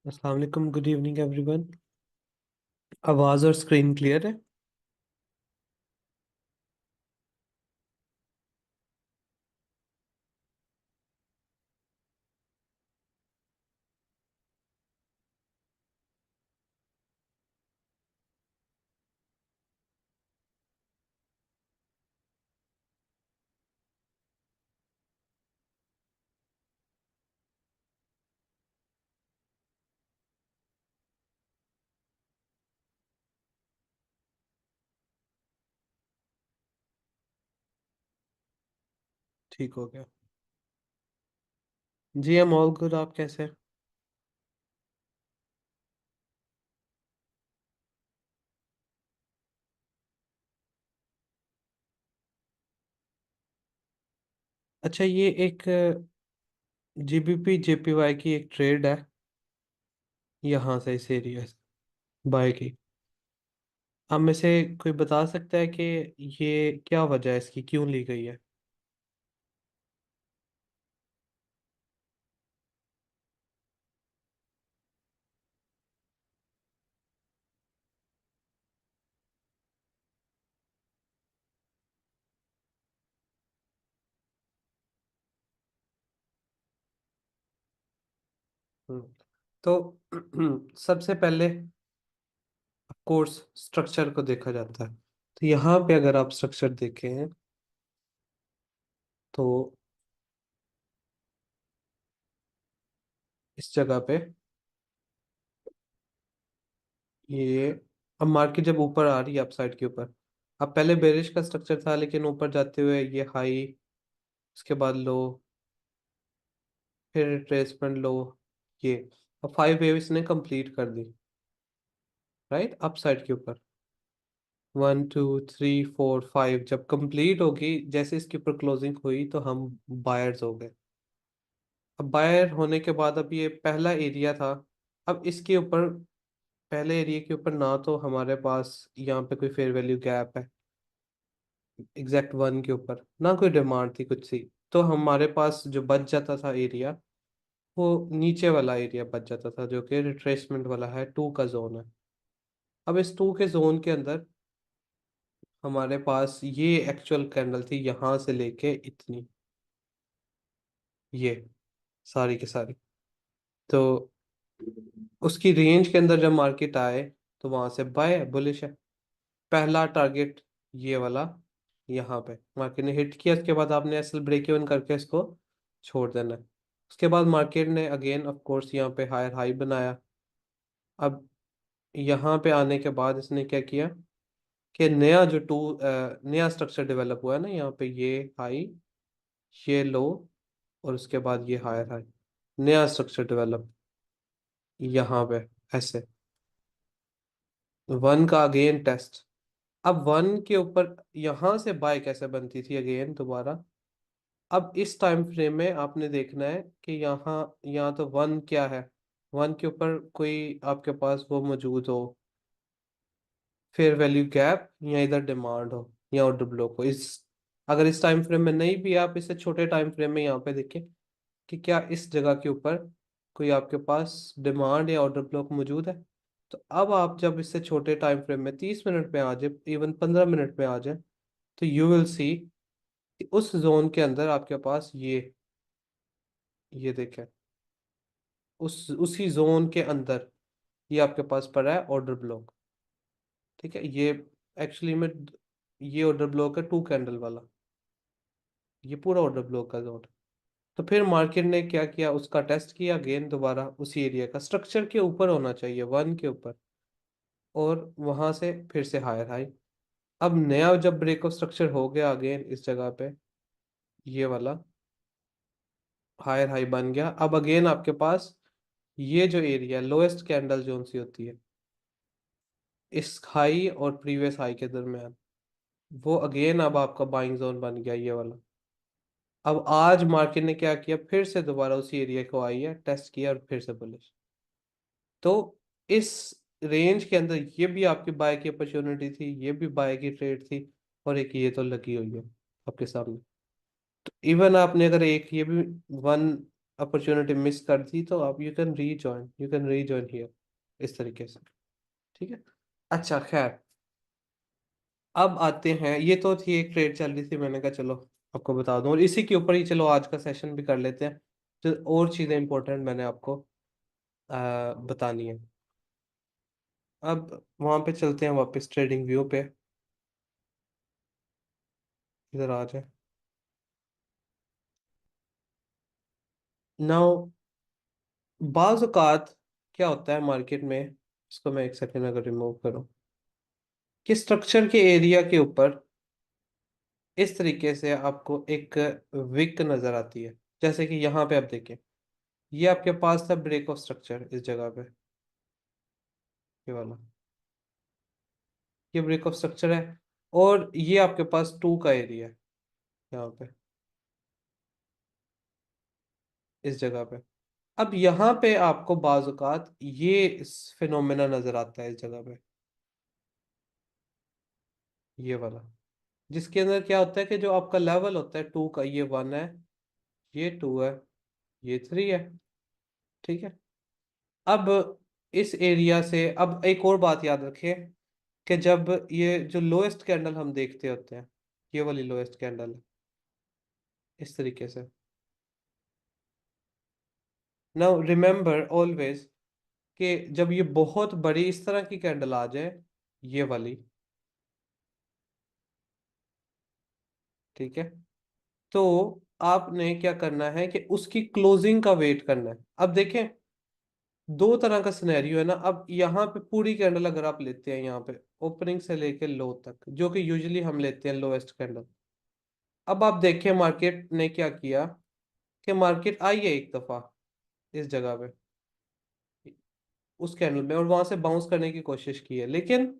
अस्सलाम वालेकुम, good evening everyone. आवाज़ और स्क्रीन क्लियर है? ठीक हो गया। जी, हम ऑल गुड। आप कैसे हैं? अच्छा, ये एक जीबीपी जेपीवाई की एक ट्रेड है, यहाँ से इस एरिया से बाय की। आप में से कोई बता सकता है कि ये क्या वजह है, इसकी क्यों ली गई है? हम्म, तो सबसे पहले कोर्स स्ट्रक्चर को देखा जाता है। तो यहाँ पे अगर आप स्ट्रक्चर देखें तो इस जगह पे ये, अब मार्केट जब ऊपर आ रही है अपसाइड के ऊपर, अब पहले बेरिश का स्ट्रक्चर था लेकिन ऊपर जाते हुए ये हाई, उसके बाद लो, फिर रिट्रेसमेंट लो, ये अब 5 वेव इसने कंप्लीट कर दी, राइट, अपसाइड के ऊपर। 1 2 3 4 5 जब कंप्लीट होगी, जैसे इसके ऊपर क्लोजिंग हुई तो हम बायर्स हो गए। अब बायर होने के बाद अब ये पहला एरिया था। अब इसके ऊपर, पहले एरिया के ऊपर ना तो हमारे पास यहाँ पे कोई फेयर वैल्यू गैप है एग्जैक्ट वन के ऊपर, ना कोई डिमांड थी कुछ सी। तो हमारे पास जो बच जाता था एरिया, वो नीचे वाला एरिया बच जाता था, जो कि रिट्रेसमेंट वाला है, टू का जोन है। अब इस टू के जोन के अंदर हमारे पास ये एक्चुअल कैंडल थी, यहाँ से लेके इतनी, ये सारी की सारी। तो उसकी रेंज के अंदर जब मार्केट आए तो वहां से बाय बुलिश है। पहला टारगेट ये वाला, यहाँ पे मार्केट ने हिट किया, उसके बाद आपने एसल ब्रेक इवन करके इसको छोड़ देना है। उसके बाद मार्केट ने अगेन ऑफ कोर्स यहाँ पे हायर हाई बनाया। अब यहाँ पे आने के बाद इसने क्या किया कि नया जो नया स्ट्रक्चर डेवलप हुआ है ना, यहाँ पे ये हाई, ये लो, और उसके बाद ये हायर हाई, नया स्ट्रक्चर डेवलप यहाँ पे ऐसे, वन का अगेन टेस्ट। अब वन के ऊपर यहाँ से बाय कैसे बनती थी अगेन दोबारा। अब इस टाइम फ्रेम में आपने देखना है कि यहाँ तो वन क्या है, वन के ऊपर कोई आपके पास वो मौजूद हो, फेयर वैल्यू गैप, या इधर डिमांड हो, या ऑर्डर ब्लॉक हो। इस, अगर इस टाइम फ्रेम में नहीं भी, आप इसे छोटे टाइम फ्रेम में यहाँ पे देखें कि क्या इस जगह के ऊपर कोई आपके पास डिमांड या ऑर्डर ब्लॉक मौजूद है। तो अब आप जब इससे छोटे टाइम फ्रेम में 30 मिनट में आ जाए, इवन 15 मिनट में आ जाए, तो यू विल सी कि उस जोन के अंदर आपके पास ये देखें, उस उसी जोन के अंदर ये आपके पास पड़ा है ऑर्डर ब्लॉक। ठीक है, ये एक्चुअली में ये ऑर्डर ब्लॉक है टू कैंडल वाला, ये पूरा ऑर्डर ब्लॉक का जोन। तो फिर मार्केट ने क्या किया, उसका टेस्ट किया अगेन दोबारा, उसी एरिया का स्ट्रक्चर के ऊपर होना चाहिए, वन के ऊपर, और वहां से फिर से हायर हाई। अब नया जब ब्रेक ऑफ स्ट्रक्चर हो गया अगेन इस जगह पे, ये वाला हायर हाई बन गया। अब अगेन आपके पास ये जो एरिया लोएस्ट कैंडल जोन सी होती है इस हाई और प्रीवियस हाई के दरमियान, वो अगेन अब आपका बाइंग जोन बन गया ये वाला। अब आज मार्केट ने क्या किया, फिर से दोबारा उसी एरिया को आई है, टेस्ट किया और फिर से बुलिश। तो इस रेंज के अंदर ये भी आपकी बाय की अपॉर्चुनिटी थी, ये भी बाय की ट्रेड थी, और एक ये तो लगी हुई है आपके सामने। तो इवन आपने अगर एक ये भी वन अपॉर्चुनिटी मिस कर दी तो आप यू कैन रीजॉइन हियर, इस तरीके से। ठीक है। अच्छा खैर, अब आते हैं, ये तो थी एक ट्रेड चल रही थी, मैंने कहा चलो आपको बता दूं, और इसी के ऊपर ही चलो आज का सेशन भी कर लेते हैं। जो और चीज़ें इंपॉर्टेंट मैंने आपको बतानी है। अब वहां पे चलते हैं वापस ट्रेडिंग व्यू पे, इधर आ जाए। नाउ बाज़ औक़ात क्या होता है मार्केट में, इसको मैं एक सेकंड अगर रिमूव करूं, कि स्ट्रक्चर के एरिया के ऊपर इस तरीके से आपको एक विक नजर आती है। जैसे कि यहाँ पे आप देखें, ये आपके पास था ब्रेक ऑफ स्ट्रक्चर इस जगह पे, ये वाला, ये ब्रेक ऑफ स्ट्रक्चर है, और ये आपके पास टू का एरिया है यहाँ पे, इस जगह पे। अब यहाँ पे आपको बाज़ औक़ात ये फिनोमेना नजर आता है इस जगह पे, ये वाला, जिसके अंदर क्या होता है कि जो आपका लेवल होता है टू का, ये वन है, ये टू है, ये थ्री है। ठीक है। अब इस एरिया से, अब एक और बात याद रखें कि जब ये जो लोएस्ट कैंडल हम देखते होते हैं, ये वाली लोएस्ट कैंडल है इस तरीके से। नाउ रिमेंबर ऑलवेज कि जब ये बहुत बड़ी इस तरह की कैंडल आ जाए, ये वाली, ठीक है, तो आपने क्या करना है कि उसकी क्लोजिंग का वेट करना है। अब देखें, दो तरह का सिनेरियो है ना। अब यहाँ पे पूरी कैंडल अगर आप लेते हैं, यहाँ पे ओपनिंग से लेके लो तक, जो कि यूजुअली हम लेते हैं लोएस्ट कैंडल। अब आप देखें मार्केट ने क्या किया, कि मार्केट आई है एक दफा इस जगह पे, उस कैंडल में, और वहां से बाउंस करने की कोशिश की है, लेकिन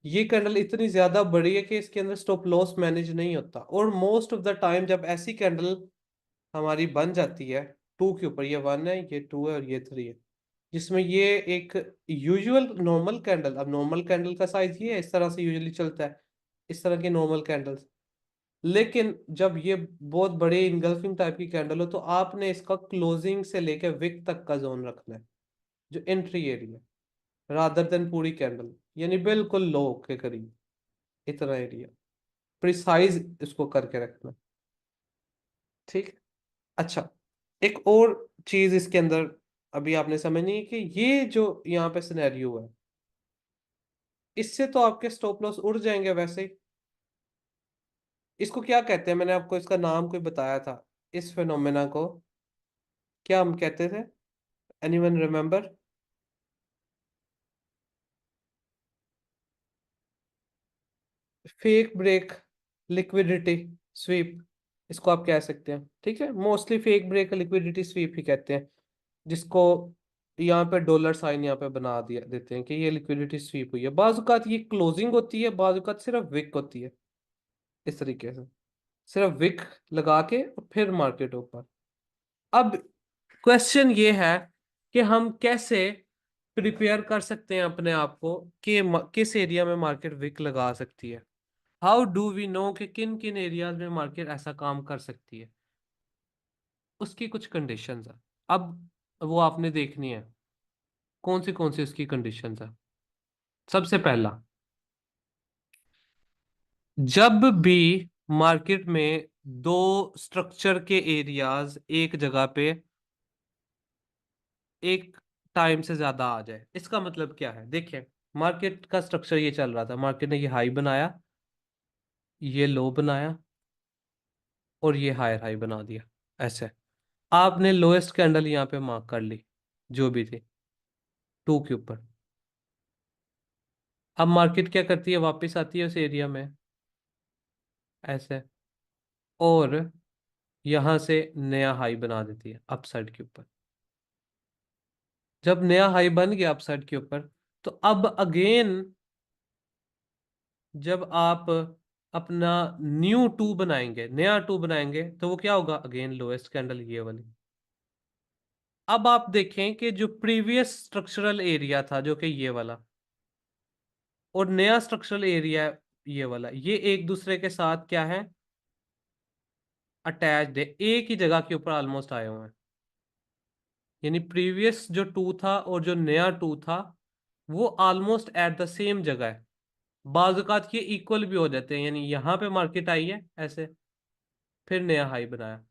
ये कैंडल इतनी ज्यादा बड़ी है कि इसके अंदर स्टॉप लॉस मैनेज नहीं होता। और मोस्ट ऑफ द टाइम जब ऐसी कैंडल हमारी बन जाती है टू के ऊपर, ये वन है, ये टू है, और ये थ्री है, जिसमें ये एक यूजुअल नॉर्मल कैंडल, अब नॉर्मल कैंडल का साइज ये है, इस तरह से यूजुअली चलता है, इस तरह की नॉर्मल कैंडल्स। लेकिन जब ये बहुत बड़े इनगल्फिंग टाइप की कैंडल हो, तो आपने इसका क्लोजिंग से लेकर विक तक का जोन रखना है, जो एंट्री एरिया, रादर देन पूरी कैंडल, यानी बिल्कुल लो के करीब, इतना एरिया प्रिसाइज इसको करके रखना। ठीक। अच्छा, एक और चीज इसके अंदर अभी आपने समझनी है, कि ये जो यहाँ पे सिनेरियो है, इससे तो आपके स्टॉप लॉस उड़ जाएंगे वैसे ही। इसको क्या कहते हैं, मैंने आपको इसका नाम कोई बताया था, इस फिनोमेना को क्या हम कहते थे, anyone remember? Fake break liquidity sweep, इसको आप कह सकते हैं। ठीक है, mostly fake break liquidity sweep ही कहते हैं, जिसको यहाँ पे डॉलर साइन यहाँ पे बना दिया देते हैं कि ये लिक्विडिटी स्वीप हुई है। बाजुकात ये क्लोजिंग होती है, बाजुकात सिर्फ विक होती है, इस तरीके से सिर्फ विक लगा के और फिर मार्केट ऊपर। अब क्वेश्चन ये है कि हम कैसे प्रिपेयर कर सकते हैं अपने आप को कि किस एरिया में मार्केट विक लगा सकती है। हाउ डू वी नो कि किन किन एरियाज में मार्केट ऐसा काम कर सकती है, उसकी कुछ कंडीशंस है। अब वो आपने देखनी है, कौन सी उसकी कंडीशंस है। सबसे पहला, जब भी मार्केट में दो स्ट्रक्चर के एरियाज एक जगह पे एक टाइम से ज्यादा आ जाए, इसका मतलब क्या है। देखिए, मार्केट का स्ट्रक्चर ये चल रहा था, मार्केट ने ये हाई बनाया, ये लो बनाया, और ये हायर हाई बना दिया, ऐसे। आपने लोएस्ट कैंडल यहाँ पे मार्क कर ली, जो भी थी टू के ऊपर। अब मार्केट क्या करती है, वापस आती है उस एरिया में, ऐसे, और यहां से नया हाई बना देती है अपसाइड के ऊपर। जब नया हाई बन गया अपसाइड के ऊपर, तो अब अगेन जब आप अपना न्यू टू बनाएंगे, नया टू बनाएंगे, तो वो क्या होगा, अगेन लोएस्ट कैंडल ये वाली। अब आप देखें कि जो प्रीवियस स्ट्रक्चरल एरिया था, जो कि ये वाला, और नया स्ट्रक्चरल एरिया ये वाला, ये एक दूसरे के साथ क्या है, अटैच्ड है, एक ही जगह के ऊपर ऑलमोस्ट आए हुए हैं। यानी प्रीवियस जो टू था और जो नया टू था वो ऑलमोस्ट एट द सेम जगह है। बाज़ औक़ात ये इक्वल भी हो जाते हैं, यानी यहाँ पे मार्केट आई है ऐसे, फिर नया हाई बनाया।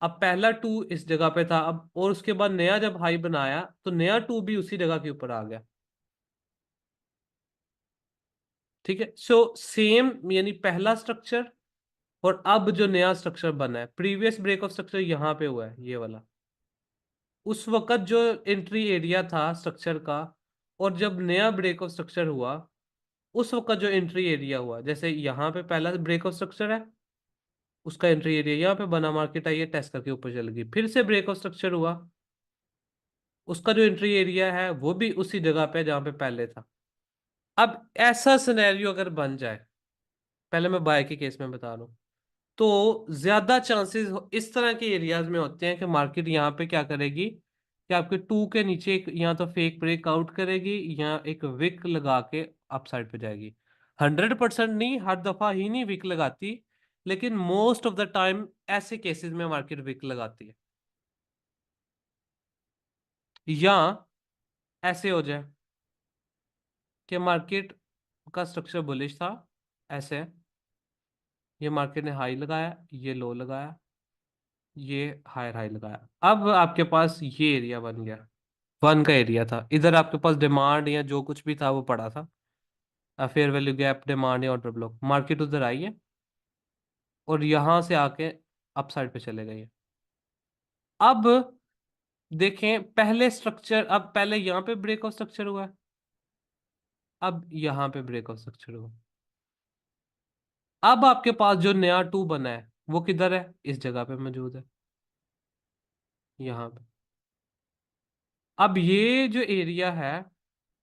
अब पहला टू इस जगह पे था, अब और उसके बाद नया जब हाई बनाया तो नया टू भी उसी जगह के ऊपर आ गया। ठीक है, सो सेम, यानी पहला स्ट्रक्चर और अब जो नया स्ट्रक्चर बना है, प्रीवियस ब्रेक ऑफ स्ट्रक्चर यहाँ पे हुआ है ये वाला, उस वक्त जो एंट्री एरिया था स्ट्रक्चर का, और जब नया ब्रेक ऑफ स्ट्रक्चर हुआ उस वक्त जो एंट्री एरिया हुआ, जैसे यहाँ पे पहला ब्रेक ऑफ स्ट्रक्चर है, उसका एंट्री एरिया यहाँ पे बना, मार्केट आई है टेस्ट करके ऊपर चल गई, फिर से ब्रेक ऑफ स्ट्रक्चर हुआ, उसका जो एंट्री एरिया है वो भी उसी जगह पे जहाँ पे पहले था। अब ऐसा सिनेरियो अगर बन जाए, पहले मैं बाय के केस में बता रहा हूँ, तो ज्यादा चांसेस इस तरह के एरियाज में होते हैं कि मार्केट यहाँ पे क्या करेगी कि आपके टू के नीचे एक या तो फेक ब्रेकआउट करेगी या एक विक लगा के अपसाइड पे जाएगी। 100% नहीं, हर दफा ही नहीं विक लगाती, लेकिन मोस्ट ऑफ द टाइम ऐसे केसेस में मार्केट विक लगाती है। या ऐसे हो जाए कि मार्केट का स्ट्रक्चर बुलिश था, ऐसे ये मार्केट ने हाई लगाया, ये लो लगाया, ये हायर हाई लगाया, अब आपके पास ये एरिया बन गया, वन का एरिया था, इधर आपके पास डिमांड या जो कुछ भी था वो पड़ा था, फेयर वैल्यू गैप, डिमांड या ऑर्डर ब्लॉक, मार्केट उधर आई है और यहां से आके अपसाइड पे चले गए। अब देखें पहले स्ट्रक्चर, अब पहले यहाँ पे ब्रेक ऑफ स्ट्रक्चर हुआ है, अब यहाँ पे ब्रेक ऑफ स्ट्रक्चर हुआ, अब आपके पास जो नया टू बना है वो किधर है, इस जगह पे मौजूद है, यहाँ पे। अब ये जो एरिया है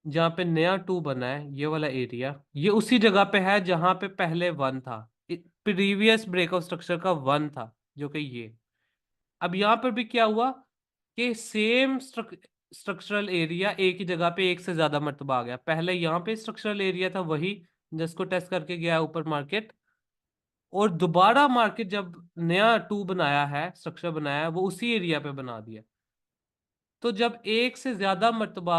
जहाँ पे नया टू बना है, ये वाला एरिया, ये उसी जगह पे है जहां पे पहले वन था, प्रीवियस ब्रेकआउट स्ट्रक्चर का वन था, जो कि ये। अब यहाँ पर भी क्या हुआ कि सेम स्ट्रक्चरल एरिया एक ही जगह पे एक से ज्यादा मर्तबा आ गया, पहले यहाँ पे स्ट्रक्चरल एरिया था वही जिसको टेस्ट करके गया ऊपर मार्केट, और दोबारा मार्केट जब नया टू बनाया है, स्ट्रक्चर बनाया है, वो उसी एरिया पे बना दिया। तो जब एक से ज्यादा मर्तबा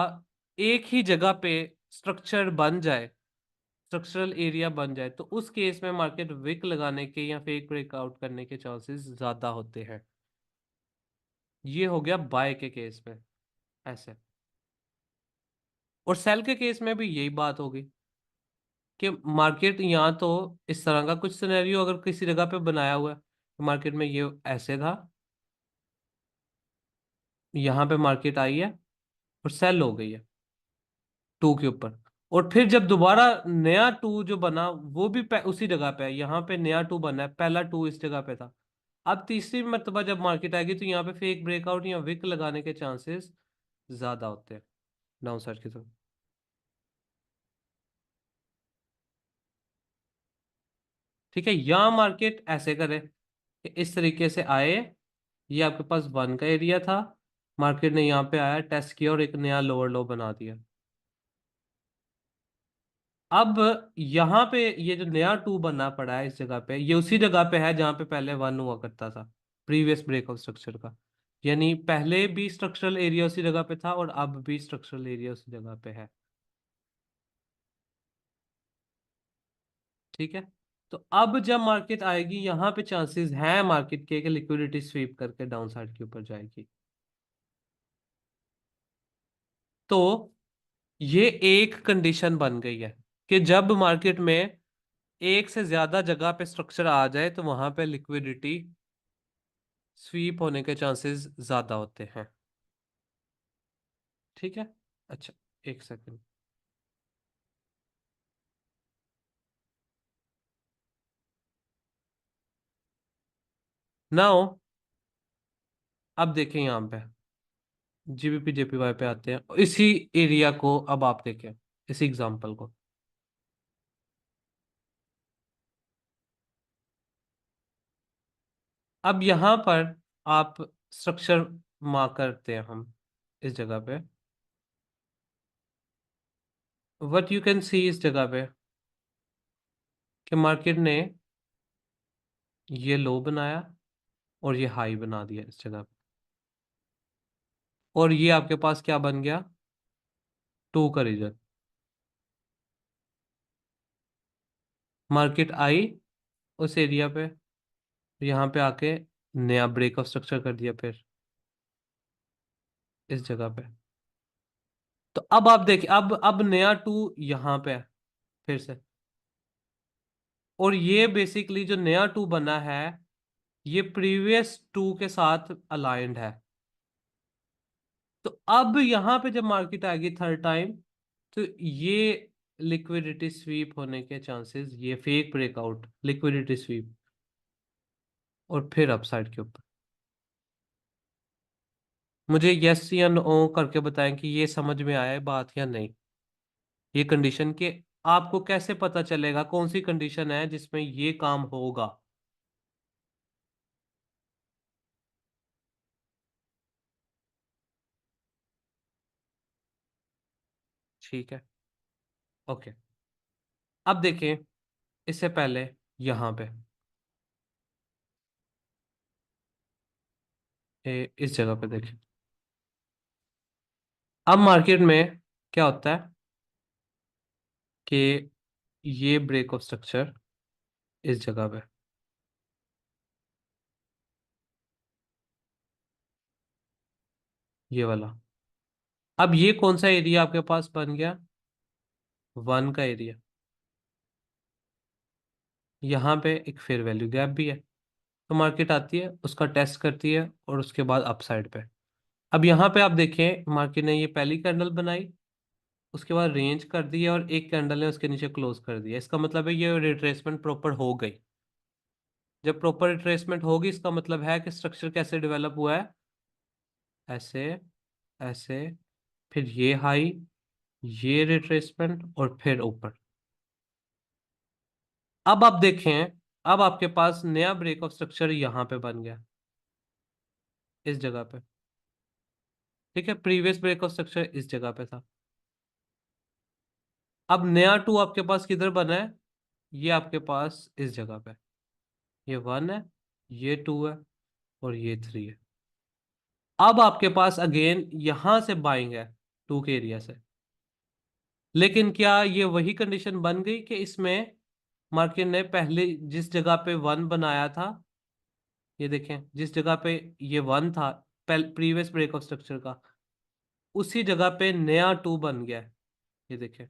एक ही जगह पे स्ट्रक्चर बन जाए, स्ट्रक्चरल एरिया बन जाए, तो उस केस में मार्केट विक लगाने के या फेक ब्रेकआउट करने के चांसेस ज्यादा होते हैं। ये हो गया बाय के केस में ऐसे। और सेल के केस में भी यही बात होगी कि मार्केट यहाँ तो इस तरह का कुछ सिनेरियो अगर किसी जगह पे बनाया हुआ है, मार्केट में ये ऐसे था, यहाँ पे मार्केट आई है और सेल हो गई है टू के ऊपर, और फिर जब दोबारा नया टू जो बना वो भी उसी जगह पे है, यहाँ पे नया टू बना है, पहला टू इस जगह पे था। अब तीसरी मर्तबा जब मार्केट आएगी तो यहाँ पे फेक ब्रेकआउट या विक लगाने के चांसेस ज्यादा होते हैं डाउन साइड की तरफ। ठीक है, यहाँ मार्केट ऐसे करे कि इस तरीके से आए, ये आपके पास वन का एरिया था, मार्केट ने यहाँ पे आया टेस्ट किया और एक नया लोअर लो बना दिया। अब यहाँ पे ये जो नया टू बनना पड़ा है इस जगह पे, ये उसी जगह पे है जहाँ पे पहले वन हुआ करता था, प्रीवियस ब्रेक ऑफ स्ट्रक्चर का। यानी पहले भी स्ट्रक्चरल एरिया उसी जगह पे था और अब भी स्ट्रक्चरल एरिया उसी जगह पे है। ठीक है, तो अब जब मार्केट आएगी यहाँ पे चांसेस हैं मार्केट के कि लिक्विडिटी स्वीप करके डाउन साइड के ऊपर जाएगी। तो ये एक कंडीशन बन गई है कि जब मार्केट में एक से ज्यादा जगह पे स्ट्रक्चर आ जाए तो वहां पे लिक्विडिटी स्वीप होने के चांसेस ज्यादा होते हैं। ठीक है, अच्छा, एक सेकंड। नाउ अब देखें यहाँ पे जीबीपी जेपीवाई पे आते हैं, इसी एरिया को अब आप देखें, इसी एग्जांपल को। अब यहाँ पर आप स्ट्रक्चर मार्क करते हैं हम इस जगह पे, व्हाट यू कैन सी इस जगह पे कि मार्केट ने ये लो बनाया और ये हाई बना दिया इस जगह पे। और ये आपके पास क्या बन गया, 2 का रीजन। मार्केट आई उस एरिया पे, यहाँ पे आके नया ब्रेकअप स्ट्रक्चर कर दिया फिर इस जगह पे। तो अब आप देखिए, अब नया 2 यहाँ पे है फिर से। और ये बेसिकली जो नया 2 बना है, ये प्रीवियस 2 के साथ अलाइंड है। तो अब यहाँ पे जब मार्केट आएगी थर्ड टाइम, तो ये लिक्विडिटी स्वीप होने के चांसेस, ये फेक ब्रेकआउट लिक्विडिटी स्वीप, और फिर अपसाइड के ऊपर। मुझे यस या नो करके बताएं कि ये समझ में आया है बात या नहीं। ये कंडीशन के, आपको कैसे पता चलेगा कौन सी कंडीशन है जिसमें ये काम होगा। ठीक है, ओके। अब देखें, इससे पहले यहां पे इस जगह पे देखें। अब मार्केट में क्या होता है कि ये ब्रेक ऑफ स्ट्रक्चर इस जगह पे, ये वाला। अब ये कौन सा एरिया आपके पास बन गया, 1 का एरिया। यहाँ पे एक फेयर वैल्यू गैप भी है। तो मार्केट आती है, उसका टेस्ट करती है, और उसके बाद अपसाइड पे। अब यहाँ पे आप देखें, मार्केट ने ये पहली कैंडल बनाई, उसके बाद रेंज कर दी है, और एक कैंडल ने उसके नीचे क्लोज कर दिया। इसका मतलब है ये रिट्रेसमेंट प्रॉपर हो गई। जब प्रॉपर रिट्रेसमेंट होगी, इसका मतलब है कि स्ट्रक्चर कैसे डेवलप हुआ है, ऐसे, ऐसे, फिर ये हाई, ये रिट्रेसमेंट, और फिर ऊपर। अब आप देखें, अब आपके पास नया ब्रेक ऑफ स्ट्रक्चर यहाँ पे बन गया इस जगह पे। ठीक है, प्रीवियस ब्रेक ऑफ स्ट्रक्चर इस जगह पे था। अब नया 2 आपके पास किधर बना है, ये आपके पास इस जगह पे। ये 1 है, ये 2 है, और ये 3 है। अब आपके पास अगेन यहां से बाइंग है 2 के एरिया से। लेकिन क्या ये वही कंडीशन बन गई कि इसमें मार्केट ने पहले जिस जगह पे 1 बनाया था, ये देखें जिस जगह पे ये 1 था प्रीवियस ब्रेक ऑफ स्ट्रक्चर का, उसी जगह पे नया 2 बन गया है, ये देखें।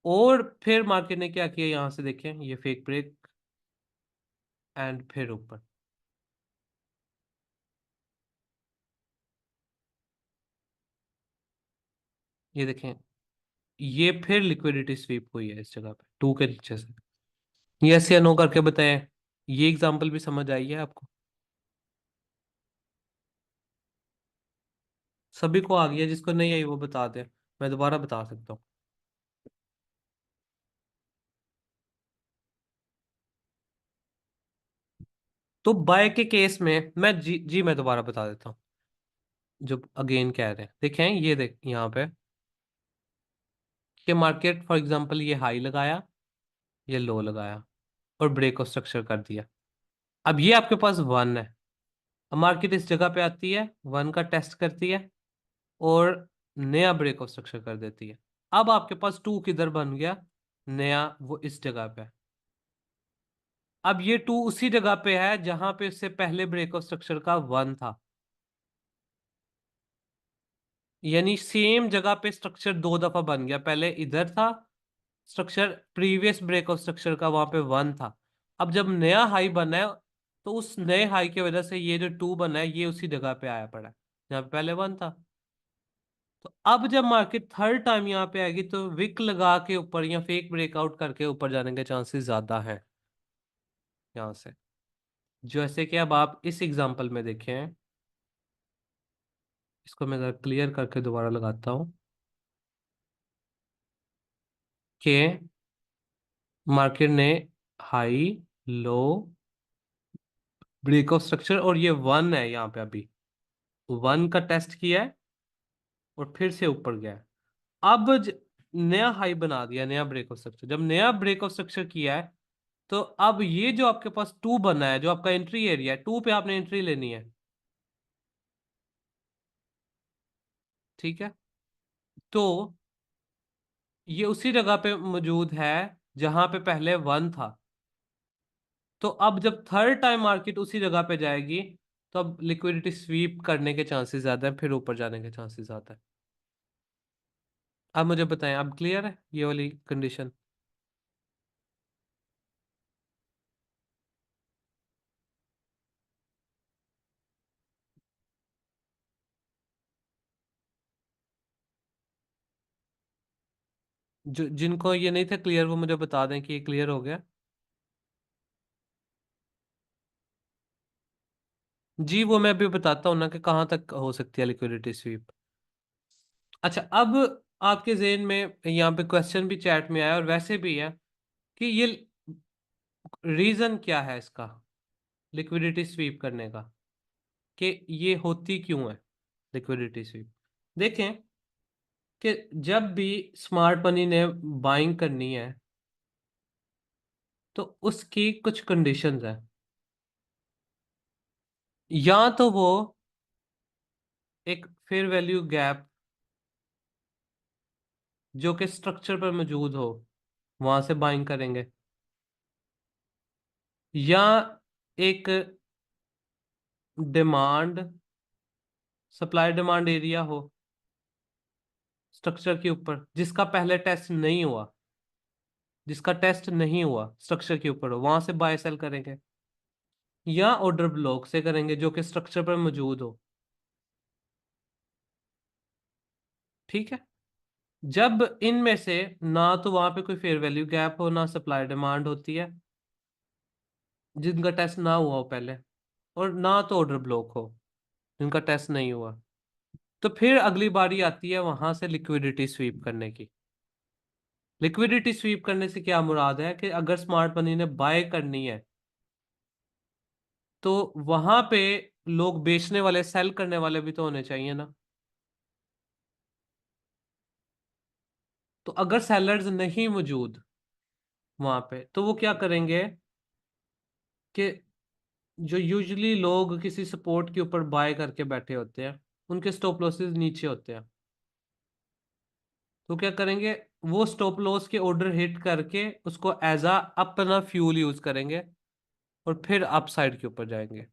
और फिर मार्केट ने क्या किया, यहां से देखें, ये फेक ब्रेक, एंड फिर ऊपर। ये देखें, ये फिर लिक्विडिटी स्वीप हुई है इस जगह पे 2 के नीचे से। यस या नो करके बताएं, ये एग्जांपल भी समझ आई है आपको? सभी को आ गया, जिसको नहीं आई वो बता दे, मैं दोबारा बता सकता हूँ। तो बाय के केस में मैं जी मैं दोबारा बता देता हूँ। जो अगेन कह रहे हैं, देखें ये देख यहाँ पे कि मार्केट फॉर एग्जांपल ये हाई लगाया, ये लो लगाया, और ब्रेक ऑफ स्ट्रक्चर कर दिया। अब ये आपके पास 1 है। अब मार्केट इस जगह पे आती है, 1 का टेस्ट करती है, और नया ब्रेक ऑफ स्ट्रक्चर कर देती है। अब आपके पास 2 किधर बन गया, नया, वो इस जगह पे है। अब ये 2 उसी जगह पे है जहां पे इससे पहले ब्रेक ऑफ स्ट्रक्चर का 1 था। यानी सेम जगह पे स्ट्रक्चर 2 दफा बन गया। पहले इधर था structure, previous break of structure का वहां पे 1 था। अब जब नया हाई बना है, तो उस नए हाई की वजह से ये जो 2 बना है, ये उसी जगह पे आया पड़ा है जहाँ पे पहले 1 था। तो अब जब मार्केट थर्ड टाइम यहाँ पे आएगी, तो विक लगा के ऊपर या फेक ब्रेकआउट करके ऊपर जाने के चांसेस ज्यादा हैं यहाँ से। जैसे कि अब आप इस एग्जांपल में देखें, इसको मैं जरा क्लियर करके दोबारा लगाता हूँ कि मार्केट ने high, low, break of structure, और ये 1 है यहाँ पे, अभी 1 का टेस्ट किया है, और फिर से ऊपर गया है। अब नया हाई बना दिया, नया ब्रेक ऑफ स्ट्रक्चर। जब नया ब्रेक ऑफ स्ट्रक्चर किया है, तो अब ये जो आपके पास 2 बना है, जो आपका एंट्री एरिया है, 2 पे आपने एंट्री लेनी है। ठीक है, तो ये उसी जगह पे मौजूद है जहां पे पहले वन था। तो अब जब थर्ड टाइम मार्केट उसी जगह पे जाएगी, तो अब लिक्विडिटी स्वीप करने के चांसेस ज्यादा है, फिर ऊपर जाने के चांसेस ज्यादा है। अब मुझे बताएं, अब क्लियर है ये वाली कंडीशन? जो जिनको ये नहीं था क्लियर, वो मुझे बता दें कि ये क्लियर हो गया। जी, वो मैं अभी बताता हूँ ना कि कहाँ तक हो सकती है लिक्विडिटी स्वीप। अच्छा, अब आपके जेहन में यहाँ पे क्वेश्चन भी चैट में आया और वैसे भी है कि ये रीजन क्या है इसका, लिक्विडिटी स्वीप करने का, कि ये होती क्यों है लिक्विडिटी स्वीप। देखें कि जब भी स्मार्ट मनी ने बाइंग करनी है, तो उसकी कुछ कंडीशंस हैं। या तो वो एक फेयर वैल्यू गैप जो कि स्ट्रक्चर पर मौजूद हो, वहां से बाइंग करेंगे, या एक डिमांड, सप्लाई डिमांड एरिया हो स्ट्रक्चर के ऊपर, जिसका पहले टेस्ट नहीं हुआ, जिसका टेस्ट नहीं हुआ स्ट्रक्चर के ऊपर हो, वहां से बाय सेल करेंगे। या ऑर्डर ब्लॉक से करेंगे जो कि स्ट्रक्चर पर मौजूद हो। ठीक है, जब इनमें से ना तो वहां पे कोई फेयर वैल्यू गैप हो, ना सप्लाई डिमांड होती है, जिनका टेस्ट ना हुआ हो पहले, और ना तो ऑर्डर ब्लॉक हो जिनका टेस्ट नहीं हुआ, तो फिर अगली बारी आती है वहां से लिक्विडिटी स्वीप करने की। लिक्विडिटी स्वीप करने से क्या मुराद है कि अगर स्मार्ट मनी ने बाय करनी है, तो वहां पे लोग बेचने वाले, सेल करने वाले भी तो होने चाहिए ना। तो अगर सेलर्स नहीं मौजूद वहां पे, तो वो क्या करेंगे कि जो यूजली लोग किसी सपोर्ट के ऊपर बाय करके बैठे होते हैं, उनके स्टॉप लॉसेस नीचे होते हैं, तो क्या करेंगे, वो स्टॉप लॉस के ऑर्डर हिट करके उसको एज अ अपना फ्यूल यूज करेंगे और फिर अप साइड के ऊपर जाएंगे।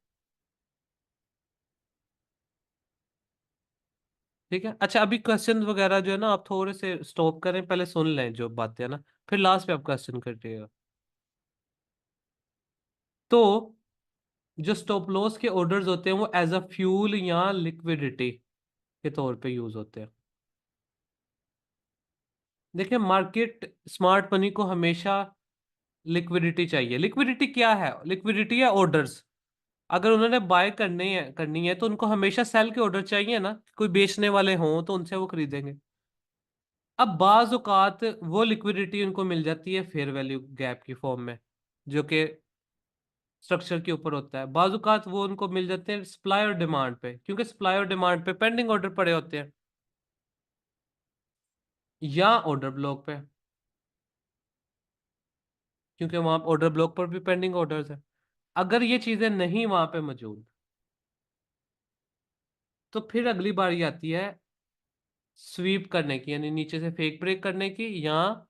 ठीक है, अच्छा, अभी क्वेश्चन वगैरह जो है ना, आप थोड़े से स्टॉप करें, पहले सुन लें जो बातें है ना, फिर लास्ट पे आप क्वेश्चन करिएगा। तो जो स्टॉप लॉस के ऑर्डर्स होते हैं वो एज अ फ्यूल या लिक्विडिटी के तौर पे यूज होते हैं। देखिए, मार्केट स्मार्ट मनी को हमेशा लिक्विडिटी चाहिए। लिक्विडिटी क्या है? लिक्विडिटी है ऑर्डर्स। अगर उन्होंने बाय करनी है तो उनको हमेशा सेल के ऑर्डर चाहिए ना, कोई बेचने वाले हों तो उनसे वो खरीदेंगे। अब बाज औकात वो लिक्विडिटी उनको मिल जाती है फेयर वैल्यू गैप की फॉर्म में, जो कि स्ट्रक्चर के ऊपर होता है। बाज औकात वो उनको मिल जाते हैं सप्लाई और डिमांड पे, क्योंकि सप्लाई और डिमांड पे पेंडिंग ऑर्डर पड़े होते हैं, या ऑर्डर ब्लॉक पे, क्योंकि वहां ऑर्डर ब्लॉक पर भी पेंडिंग ऑर्डर्स है। अगर ये चीजें नहीं वहां पे मौजूद, तो फिर अगली बारी आती है स्वीप करने की, यानी नीचे से फेक ब्रेक करने की, या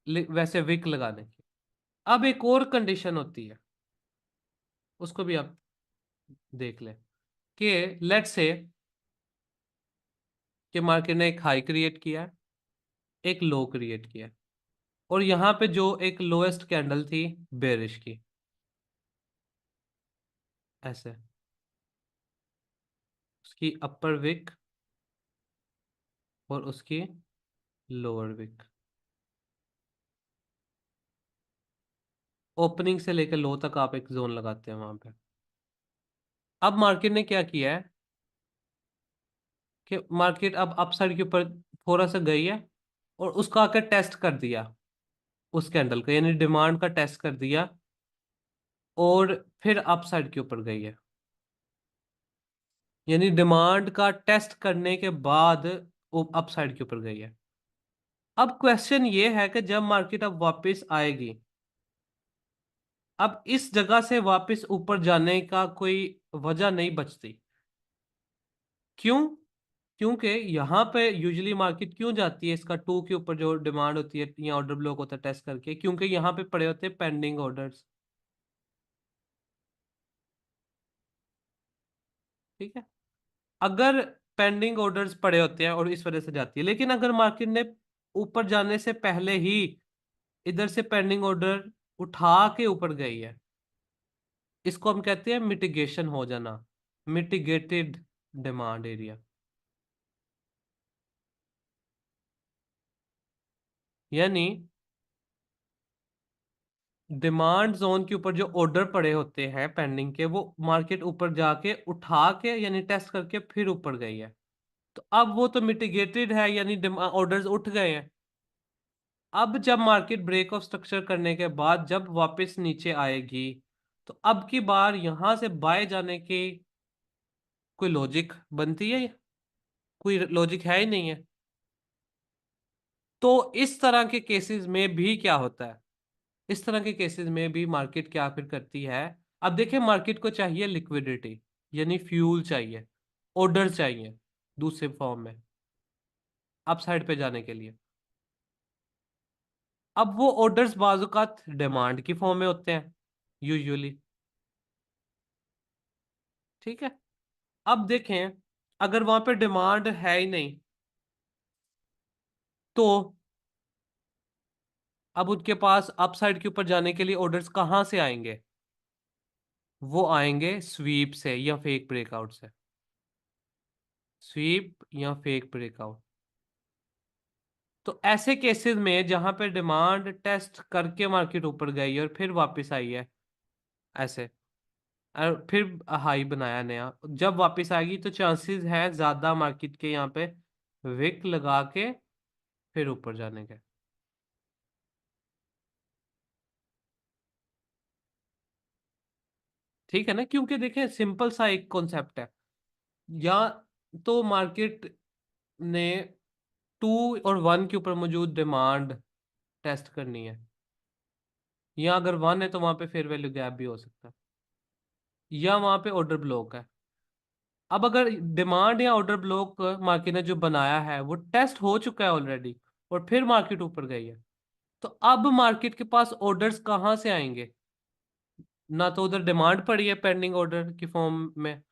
वैसे विक लगाने की। अब एक और कंडीशन होती है, उसको भी आप देख लें, कि लेट्स से कि मार्केट ने एक हाई क्रिएट किया है, एक लो क्रिएट किया है, और यहाँ पे जो एक लोएस्ट कैंडल थी बेरिश की, ऐसे उसकी अपर विक और उसकी लोअर विक, ओपनिंग से लेकर लो तक आप एक जोन लगाते हैं वहां पे। अब मार्केट ने क्या किया है कि मार्केट अब अपसाइड के ऊपर थोड़ा सा गई है, और उसका आकर टेस्ट कर दिया उस कैंडल का, यानी डिमांड का टेस्ट कर दिया, और फिर अपसाइड के ऊपर गई है, यानी डिमांड का टेस्ट करने के बाद वो अपसाइड के ऊपर गई है। अब क्वेश्चन ये है कि जब मार्केट अब वापस आएगी, अब इस जगह से वापस ऊपर जाने का कोई वजह नहीं बचती। क्यों? क्योंकि यहाँ पे यूजुअली मार्केट क्यों जाती है इसका टू के ऊपर जो डिमांड होती है या ऑर्डर ब्लॉक होता है टेस्ट करके, क्योंकि यहाँ पे पड़े होते हैं पेंडिंग ऑर्डर्स। ठीक है। अगर पेंडिंग ऑर्डर्स पड़े होते हैं और इस वजह से जाती है, लेकिन अगर मार्केट ने ऊपर जाने से पहले ही इधर से पेंडिंग ऑर्डर उठा के ऊपर गई है, इसको हम कहते हैं मिटिगेशन हो जाना, मिटिगेटेड डिमांड एरिया। यानी डिमांड जोन के ऊपर जो ऑर्डर पड़े होते हैं पेंडिंग के, वो मार्केट ऊपर जाके उठा के यानी टेस्ट करके फिर ऊपर गई है। तो अब वो तो मिटिगेटेड है, यानी ऑर्डर्स उठ गए हैं। अब जब मार्केट ब्रेक ऑफ स्ट्रक्चर करने के बाद जब वापस नीचे आएगी, तो अब की बार यहां से बाय जाने की कोई लॉजिक बनती है? कोई लॉजिक है ही नहीं है। तो इस तरह के केसेस में भी क्या होता है, इस तरह के केसेस में भी मार्केट क्या फिर करती है? अब देखिए, मार्केट को चाहिए लिक्विडिटी, यानी फ्यूल चाहिए, ऑर्डर चाहिए दूसरे फॉर्म में अपसाइड पे जाने के लिए। अब वो ऑर्डर्स बाजुकात डिमांड की फॉर्म में होते हैं यूजुअली। ठीक है। अब देखें, अगर वहां पे डिमांड है ही नहीं, तो अब उनके पास अपसाइड के ऊपर जाने के लिए ऑर्डर्स कहाँ से आएंगे? वो आएंगे स्वीप से या फेक ब्रेकआउट से। स्वीप या फेक ब्रेकआउट। तो ऐसे केसेस में जहां पे डिमांड टेस्ट करके मार्केट ऊपर गई और फिर वापस आई है ऐसे, और फिर हाई बनाया नया, जब वापस आएगी तो चांसेस है ज्यादा मार्केट के यहाँ पे विक लगा के फिर ऊपर जाने के। ठीक है ना, क्योंकि देखें सिंपल सा एक कॉन्सेप्ट है। या तो मार्केट ने टू और वन के ऊपर मौजूद डिमांड टेस्ट करनी है, या अगर वन है तो वहां पे फेयर वैल्यू गैप भी हो सकता है, या वहां पे ऑर्डर ब्लॉक है। अब अगर डिमांड या ऑर्डर ब्लॉक मार्केट ने जो बनाया है वो टेस्ट हो चुका है ऑलरेडी और फिर मार्केट ऊपर गई है, तो अब मार्केट के पास ऑर्डर्स कहाँ से आएंगे? ना तो उधर डिमांड पड़ी है पेंडिंग ऑर्डर की फॉर्म में,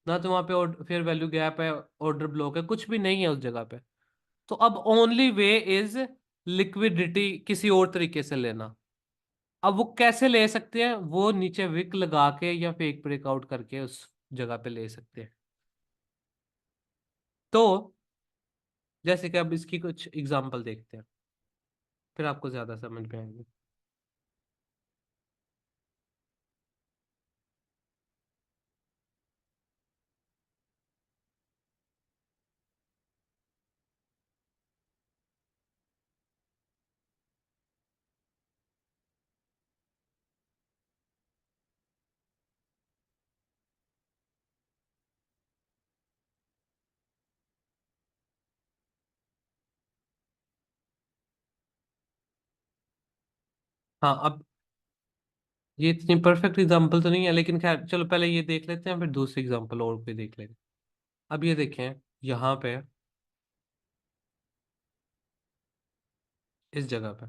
ना तो वहां पे फेयर वैल्यू गैप है, ऑर्डर ब्लॉक है, कुछ भी नहीं है उस जगह पे। तो अब ओनली वे इज लिक्विडिटी किसी और तरीके से लेना। अब वो कैसे ले सकते हैं? वो नीचे विक लगा के या फेक ब्रेकआउट करके उस जगह पे ले सकते हैं। तो जैसे कि अब इसकी कुछ एग्जांपल देखते हैं, फिर आपको ज्यादा समझ में आएगी। हाँ, अब ये इतनी परफेक्ट एग्जांपल तो नहीं है, लेकिन खैर चलो पहले ये देख लेते हैं, फिर दूसरी एग्जांपल और भी देख लेंगे। अब ये देखें, यहाँ पे इस जगह पे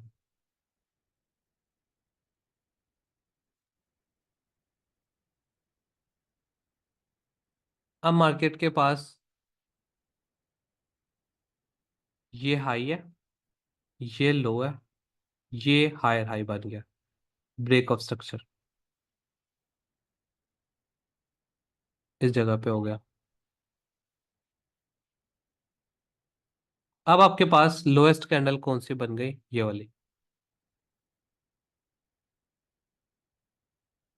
अब मार्केट के पास ये हाई है, ये लो है, ये हायर हाई बन गया, ब्रेक ऑफ स्ट्रक्चर इस जगह पे हो गया। अब आपके पास लोएस्ट कैंडल कौन सी बन गई? ये वाली।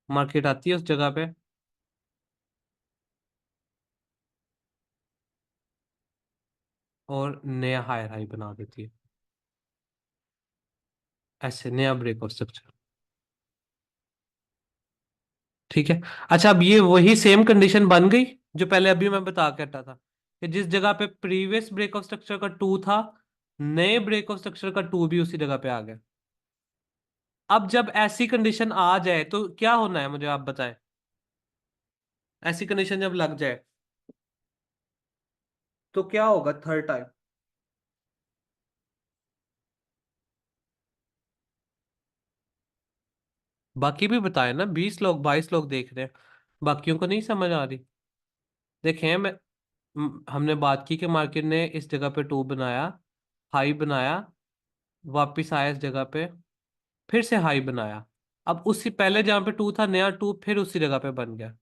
मार्केट आती है उस जगह पे और नया हायर हाई बना देती है, ऐसे नया ब्रेक ऑफ स्ट्रक्चर। ठीक है। अच्छा, अब ये वही सेम कंडीशन बन गई जो पहले अभी मैं बता के हटा था, कि जिस जगह पे प्रीवियस ब्रेक ऑफ स्ट्रक्चर का टू था, नए ब्रेक ऑफ स्ट्रक्चर का टू भी उसी जगह पे आ गया। अब जब ऐसी कंडीशन आ जाए तो क्या होना है, मुझे आप बताएं। ऐसी कंडीशन जब लग जाए तो क्या होगा थर्ड टाइम? बाकी भी बताए ना, 20 लोग 22 लोग देख रहे हैं, बाकियों को नहीं समझ आ रही। देखें हमने बात की कि मार्केट ने इस जगह पे टू बनाया, हाई बनाया, वापिस आया इस जगह पे, फिर से हाई बनाया। अब उसी पहले जहां पे टू था, नया टू फिर उसी जगह पे बन गया।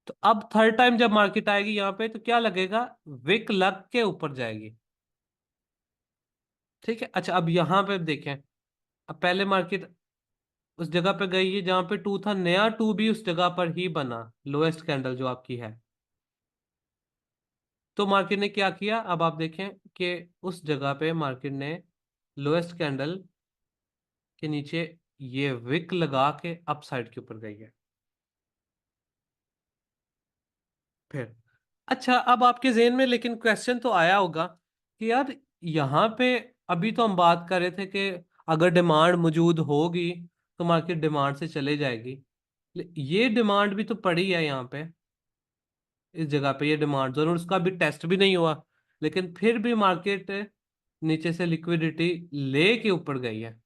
तो अब थर्ड टाइम जब मार्केट आएगी यहाँ पे तो क्या लगेगा, विक लग के ऊपर जाएगी। ठीक है, अच्छा अब यहाँ पे देखें, अब पहले मार्केट उस जगह पे गई है जहां पे टू था, नया टू भी उस जगह पर ही बना, लोएस्ट कैंडल जो आपकी है। तो मार्केट ने क्या किया, अब आप देखें कि उस जगह पे मार्केट ने लोएस्ट कैंडल के नीचे ये विक लगा के अप साइड के ऊपर गई है। फिर अच्छा, अब आपके जेहन में लेकिन क्वेश्चन तो आया होगा कि यार यहाँ पे अभी तो हम बात कर रहे थे कि अगर डिमांड मौजूद होगी तो मार्केट डिमांड से चले जाएगी। ये डिमांड भी तो पड़ी है यहाँ पे, इस जगह पे ये डिमांड जोन, और उसका भी टेस्ट भी नहीं हुआ, लेकिन फिर भी मार्केट नीचे से लिक्विडिटी लेके ऊपर गई है।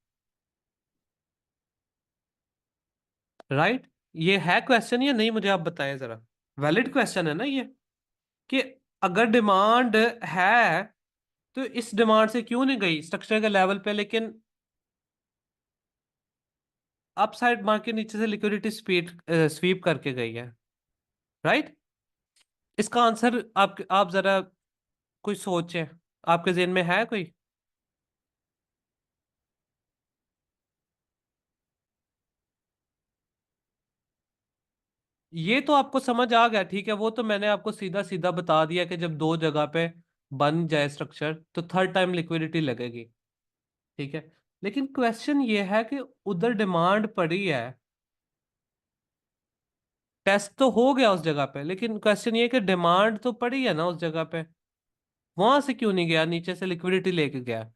राइट? ये है क्वेश्चन या नहीं, मुझे आप बताएं जरा। वैलिड क्वेश्चन है ना ये, कि अगर डिमांड है तो इस डिमांड से क्यों नहीं गई स्ट्रक्चर के लेवल पे, लेकिन अपसाइड मार्केट नीचे से लिक्विडिटी स्वीप करके गई है। राइट? इसका आंसर आप जरा कोई सोचें, आपके जेहन में है कोई? ये तो आपको समझ आ गया, ठीक है, वो तो मैंने आपको सीधा सीधा बता दिया कि जब दो जगह पे बन जाए स्ट्रक्चर तो थर्ड टाइम लिक्विडिटी लगेगी। ठीक है, लेकिन क्वेश्चन ये है कि उधर डिमांड पड़ी है, टेस्ट तो हो गया उस जगह पे, लेकिन क्वेश्चन ये है कि डिमांड तो पड़ी है ना उस जगह पे, वहां से क्यों नहीं गया, नीचे से लिक्विडिटी लेके गया।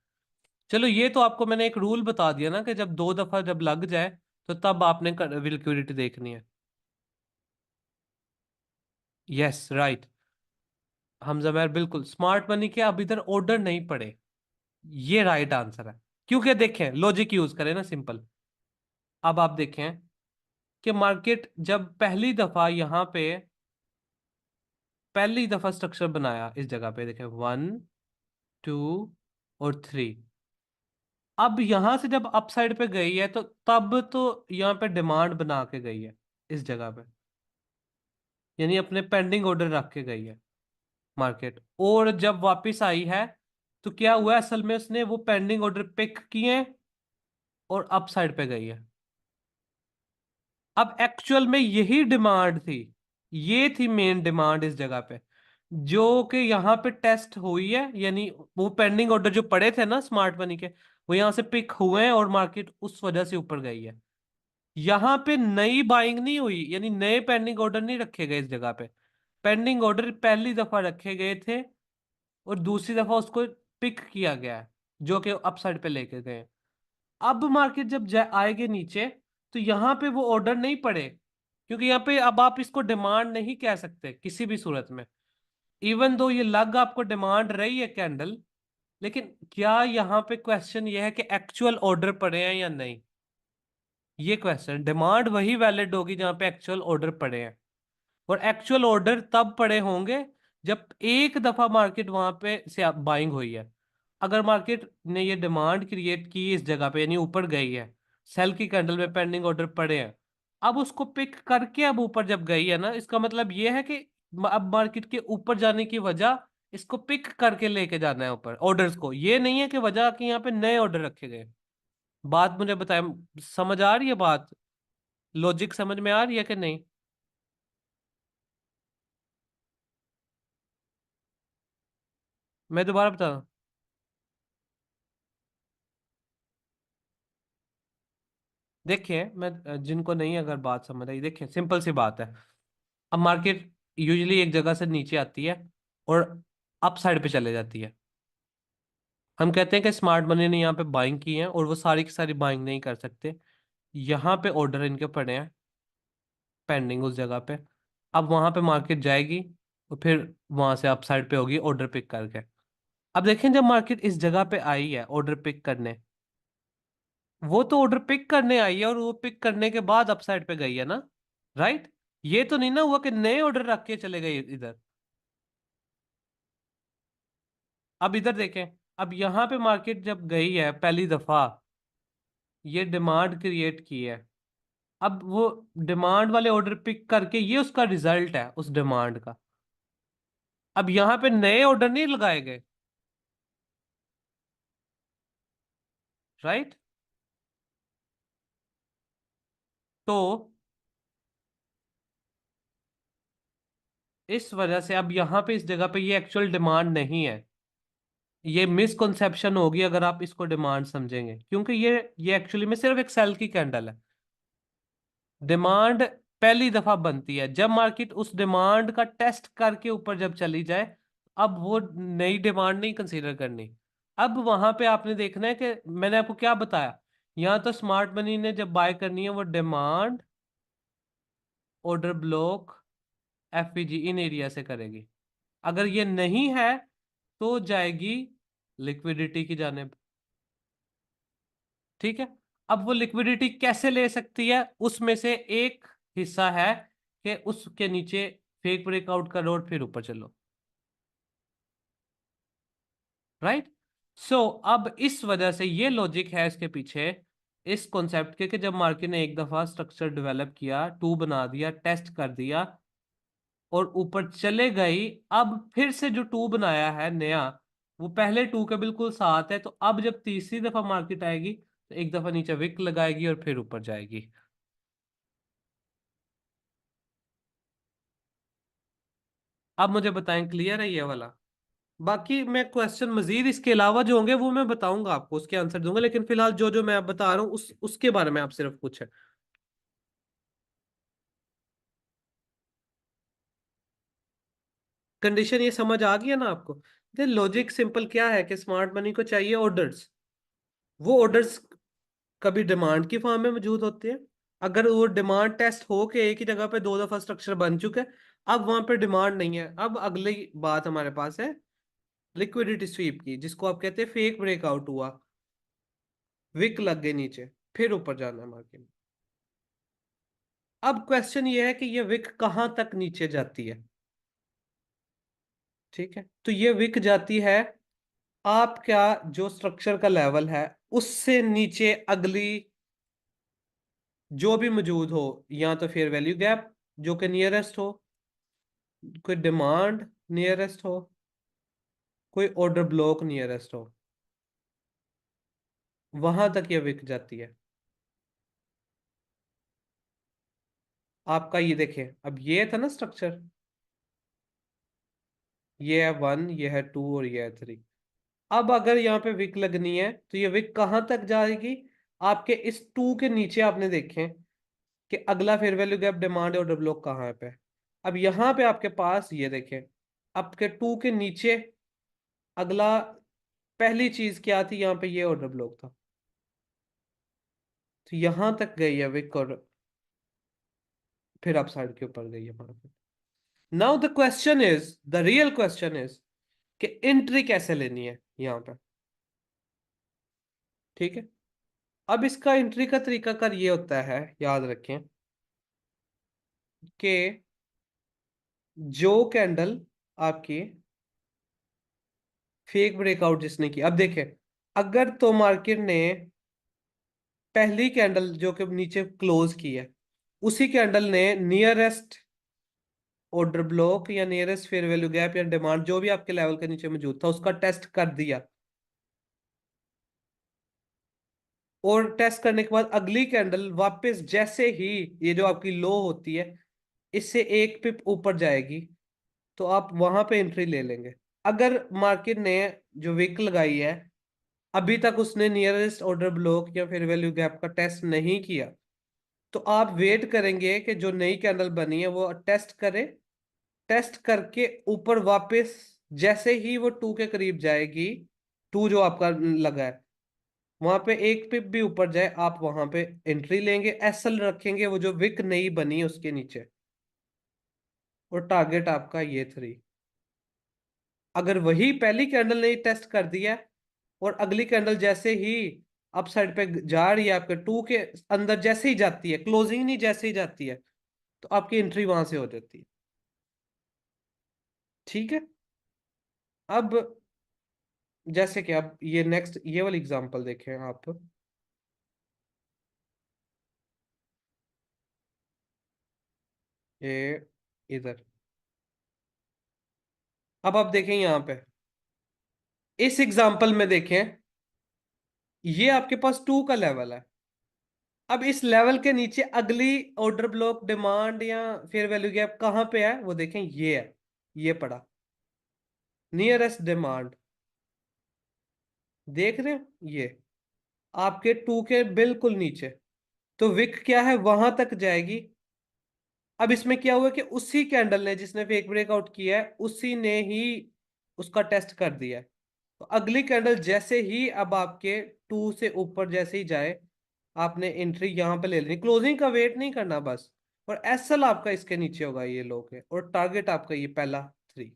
चलो ये तो आपको मैंने एक रूल बता दिया ना कि जब दो दफा जब लग जाए तो तब आपने लिक्विडिटी देखनी है। यस राइट, हमजा मैर बिल्कुल स्मार्ट मनी के अब इधर ऑर्डर नहीं पड़े, ये राइट आंसर है। क्योंकि देखें, लॉजिक यूज करें ना सिंपल। अब आप देखें कि मार्केट जब पहली दफा स्ट्रक्चर बनाया इस जगह पे, देखें 1 2 और 3, अब यहां से जब अपसाइड पे गई है तो तब तो यहाँ पे डिमांड बना के गई है इस जगह पे, यानी अपने पेंडिंग ऑर्डर रख के गई है मार्केट, और जब वापस आई है तो क्या हुआ, असल में उसने वो पेंडिंग ऑर्डर पिक किए और अपसाइड पे गई है। अब एक्चुअल में यही डिमांड थी, ये थी मेन डिमांड इस जगह पे, जो कि यहाँ पे टेस्ट हुई है, यानी वो पेंडिंग ऑर्डर जो पड़े थे ना स्मार्ट मनी के, वो यहाँ से पिक हुए हैं और मार्केट उस वजह से ऊपर गई है। यहाँ पे नई बाइंग नहीं हुई, यानी नए पेंडिंग ऑर्डर नहीं रखे गए इस जगह पे, पेंडिंग ऑर्डर पहली दफा रखे गए थे और दूसरी दफा उसको पिक किया गया है, जो कि अपसाइड पे लेके गए। अब मार्केट जब आएगी नीचे तो यहाँ पे वो ऑर्डर नहीं पड़े, क्योंकि यहाँ पे अब आप इसको डिमांड नहीं कह सकते किसी भी सूरत में, इवन दो ये लग आपको डिमांड रही है कैंडल, लेकिन क्या यहाँ पे क्वेश्चन ये है कि एक्चुअल ऑर्डर पड़े हैं या नहीं। ये क्वेश्चन, डिमांड वही वैलिड होगी जहां पे एक्चुअल ऑर्डर पड़े हैं, और एक्चुअल ऑर्डर तब पड़े होंगे जब एक दफा मार्केट वहां पे से बाइंग हुई है। अगर मार्केट ने ये डिमांड क्रिएट की इस जगह पे, यानी ऊपर गई है, सेल की कैंडल में पेंडिंग ऑर्डर पड़े हैं, अब उसको पिक करके अब ऊपर जब गई है ना, इसका मतलब ये है कि अब मार्केट के ऊपर जाने की वजह, इसको पिक करके लेके जाना है ऊपर ऑर्डर्स को, ये नहीं है कि वजह कि यहाँ पे नए ऑर्डर रखे गए। बात मुझे बताए, समझ आ रही है बात, लॉजिक समझ में आ रही है कि नहीं? मैं दोबारा बता, देखिए मैं जिनको नहीं अगर बात समझ आई, देखिए सिंपल सी बात है। अब मार्केट यूजुअली एक जगह से नीचे आती है और अप साइड पे चले जाती है, हम कहते हैं कि स्मार्ट मनी ने यहाँ पे बाइंग की है और वो सारी की सारी बाइंग नहीं कर सकते, यहाँ पे ऑर्डर इनके पड़े हैं पेंडिंग उस जगह पे। अब वहां पे मार्केट जाएगी, और फिर वहां से अप साइड पे होगी ऑर्डर पिक करके। अब देखें जब मार्केट इस जगह पे आई है ऑर्डर पिक करने, वो तो ऑर्डर पिक करने आई है और वो पिक करने के बाद अप साइड पे गई है ना, राइट। ये तो नहीं ना हुआ कि नए ऑर्डर रख के चले गए इधर। अब इधर देखें, अब यहां पे मार्केट जब गई है पहली दफा, ये डिमांड क्रिएट की है। अब वो डिमांड वाले ऑर्डर पिक करके ये उसका रिजल्ट है उस डिमांड का। अब यहां पे नए ऑर्डर नहीं लगाए गए, राइट। तो इस वजह से अब यहां पे इस जगह पे ये एक्चुअल डिमांड नहीं है। ये मिसकंसेप्शन होगी अगर आप इसको डिमांड समझेंगे, क्योंकि ये एक्चुअली में सिर्फ एक सेल की कैंडल है। डिमांड पहली दफा बनती है जब मार्केट उस डिमांड का टेस्ट करके ऊपर जब चली जाए। अब वो नई डिमांड नहीं कंसीडर करनी। अब वहां पे आपने देखना है कि मैंने आपको क्या बताया, यहाँ तो स्मार्ट मनी ने जब बाय करनी है वो डिमांड, ऑर्डर ब्लॉक, एफपीजी इन एरिया से करेगी। अगर ये नहीं है तो जाएगी लिक्विडिटी की जानिब। ठीक है। अब वो लिक्विडिटी कैसे ले सकती है, उसमें से एक हिस्सा है कि उसके नीचे फेक ब्रेकआउट करो और फिर ऊपर चलो, राइट। सो अब इस वजह से ये लॉजिक है इसके पीछे, इस कॉन्सेप्ट के कि जब मार्केट ने एक दफा स्ट्रक्चर डेवलप किया, टू बना दिया, टेस्ट कर दिया और ऊपर चले गई, अब फिर से जो टू बनाया है नया, वो पहले टू के बिल्कुल साथ है। तो अब जब तीसरी दफा मार्केट आएगी तो एक दफा नीचे विक लगाएगी और फिर ऊपर जाएगी। अब मुझे बताएं, क्लियर है ये वाला? बाकी मैं क्वेश्चन मजीद इसके अलावा जो होंगे वो मैं बताऊंगा आपको, उसके आंसर दूंगा, लेकिन फिलहाल जो जो मैं आप बता रहा हूँ उसके बारे में आप सिर्फ पूछे। कंडीशन ये समझ आ गया ना आपको? ये लॉजिक सिंपल क्या है कि स्मार्ट मनी को चाहिए ऑर्डर्स। वो ऑर्डर्स कभी डिमांड की फॉर्म में मौजूद होते हैं। अगर वो डिमांड टेस्ट हो के एक ही जगह पे दो दफा स्ट्रक्चर बन चुका है, अब वहां पे डिमांड नहीं है। अब अगली बात हमारे पास है लिक्विडिटी स्वीप की, जिसको आप कहते हैं फेक ब्रेकआउट हुआ, विक लग गए नीचे, फिर ऊपर जाना है मार्केट में। अब क्वेश्चन ये है कि ये विक कहाँ तक नीचे जाती है। ठीक है, तो ये विक जाती है आपका जो स्ट्रक्चर का लेवल है उससे नीचे अगली जो भी मौजूद हो, या तो फेयर वैल्यू गैप जो कि नियरेस्ट हो, कोई डिमांड नियरेस्ट हो, कोई ऑर्डर ब्लॉक नियरेस्ट हो, वहां तक ये विक जाती है। आपका ये देखें, अब ये था ना स्ट्रक्चर, ये है वन, ये है टू और ये है थ्री। अब अगर यहाँ पे विक लगनी है तो ये विक कहाँ तक जाएगी? आपके इस टू के नीचे आपने देखें कि अगला fair value gap demand order block कहाँ है पे। अब यहाँ पे आपके पास ये देखें, आपके टू के नीचे अगला पहली चीज क्या थी, यहाँ पे ये ऑर्डर ब्लॉक था। तो यहाँ तक गई है विक और फिर आप साइड के ऊपर गई है market. Now the question is, the real question is कि एंट्री कैसे लेनी है यहाँ पे। ठीक है। अब इसका एंट्री का तरीका कर ये होता है, याद रखें कि जो कैंडल आपकी फेक ब्रेकआउट जिसने की, अब देखें अगर तो मार्केट ने पहली कैंडल जो कि नीचे क्लोज की है, उसी कैंडल ने नियरेस्ट ऑर्डर ब्लॉक या नियरेस्ट फेयर वैल्यू गैप या डिमांड जो भी आपके लेवल के नीचे मौजूद था उसका टेस्ट कर दिया, और टेस्ट करने के बाद अगली कैंडल वापस जैसे ही ये जो आपकी लो होती है इससे एक पिप ऊपर जाएगी, तो आप वहां पे एंट्री ले लेंगे। अगर मार्केट ने जो विक लगाई है अभी तक उसने नियरेस्ट ऑर्डर ब्लॉक या फिर वैल्यू गैप का टेस्ट नहीं किया, तो आप वेट करेंगे कि जो नई कैंडल बनी है वो टेस्ट करे। टेस्ट करके ऊपर वापस जैसे ही वो टू के करीब जाएगी, टू जो आपका लगा है वहां पे एक पिप भी ऊपर जाए, आप वहां पे एंट्री लेंगे, एसएल रखेंगे वो जो विक नई बनी है उसके नीचे। और टारगेट आपका ये 3। अगर वही पहली कैंडल ने टेस्ट कर दिया और अगली कैंडल जैसे ही अप साइड पे जा रही है, आपके 2 के अंदर जैसे ही जाती है, क्लोजिंग नहीं जैसे ही जाती है, तो आपकी एंट्री वहां से हो जाती है। ठीक है। अब जैसे कि आप ये नेक्स्ट ये वाली एग्जांपल देखें आप। ये इधर, अब आप देखें यहाँ पे इस एग्जांपल में देखें, ये आपके पास 2 का लेवल है। अब इस लेवल के नीचे अगली ऑर्डर ब्लॉक डिमांड या फेयर वैल्यू गैप कहाँ पे है वो देखें, ये है, ये पड़ा नियरेस्ट डिमांड। देख रहे हो, ये आपके 2 के बिल्कुल नीचे। तो विक क्या है, वहां तक जाएगी। अब इसमें क्या हुआ कि उसी कैंडल ने जिसने फेक ब्रेकआउट किया है उसी ने ही उसका टेस्ट कर दिया है। तो अगली कैंडल जैसे ही अब आपके 2 से ऊपर जैसे ही जाए, आपने एंट्री यहां पे ले लेनी, क्लोजिंग का वेट नहीं करना बस। और एसएल आपका इसके नीचे होगा, ये लो के, और टारगेट आपका ये पहला 3।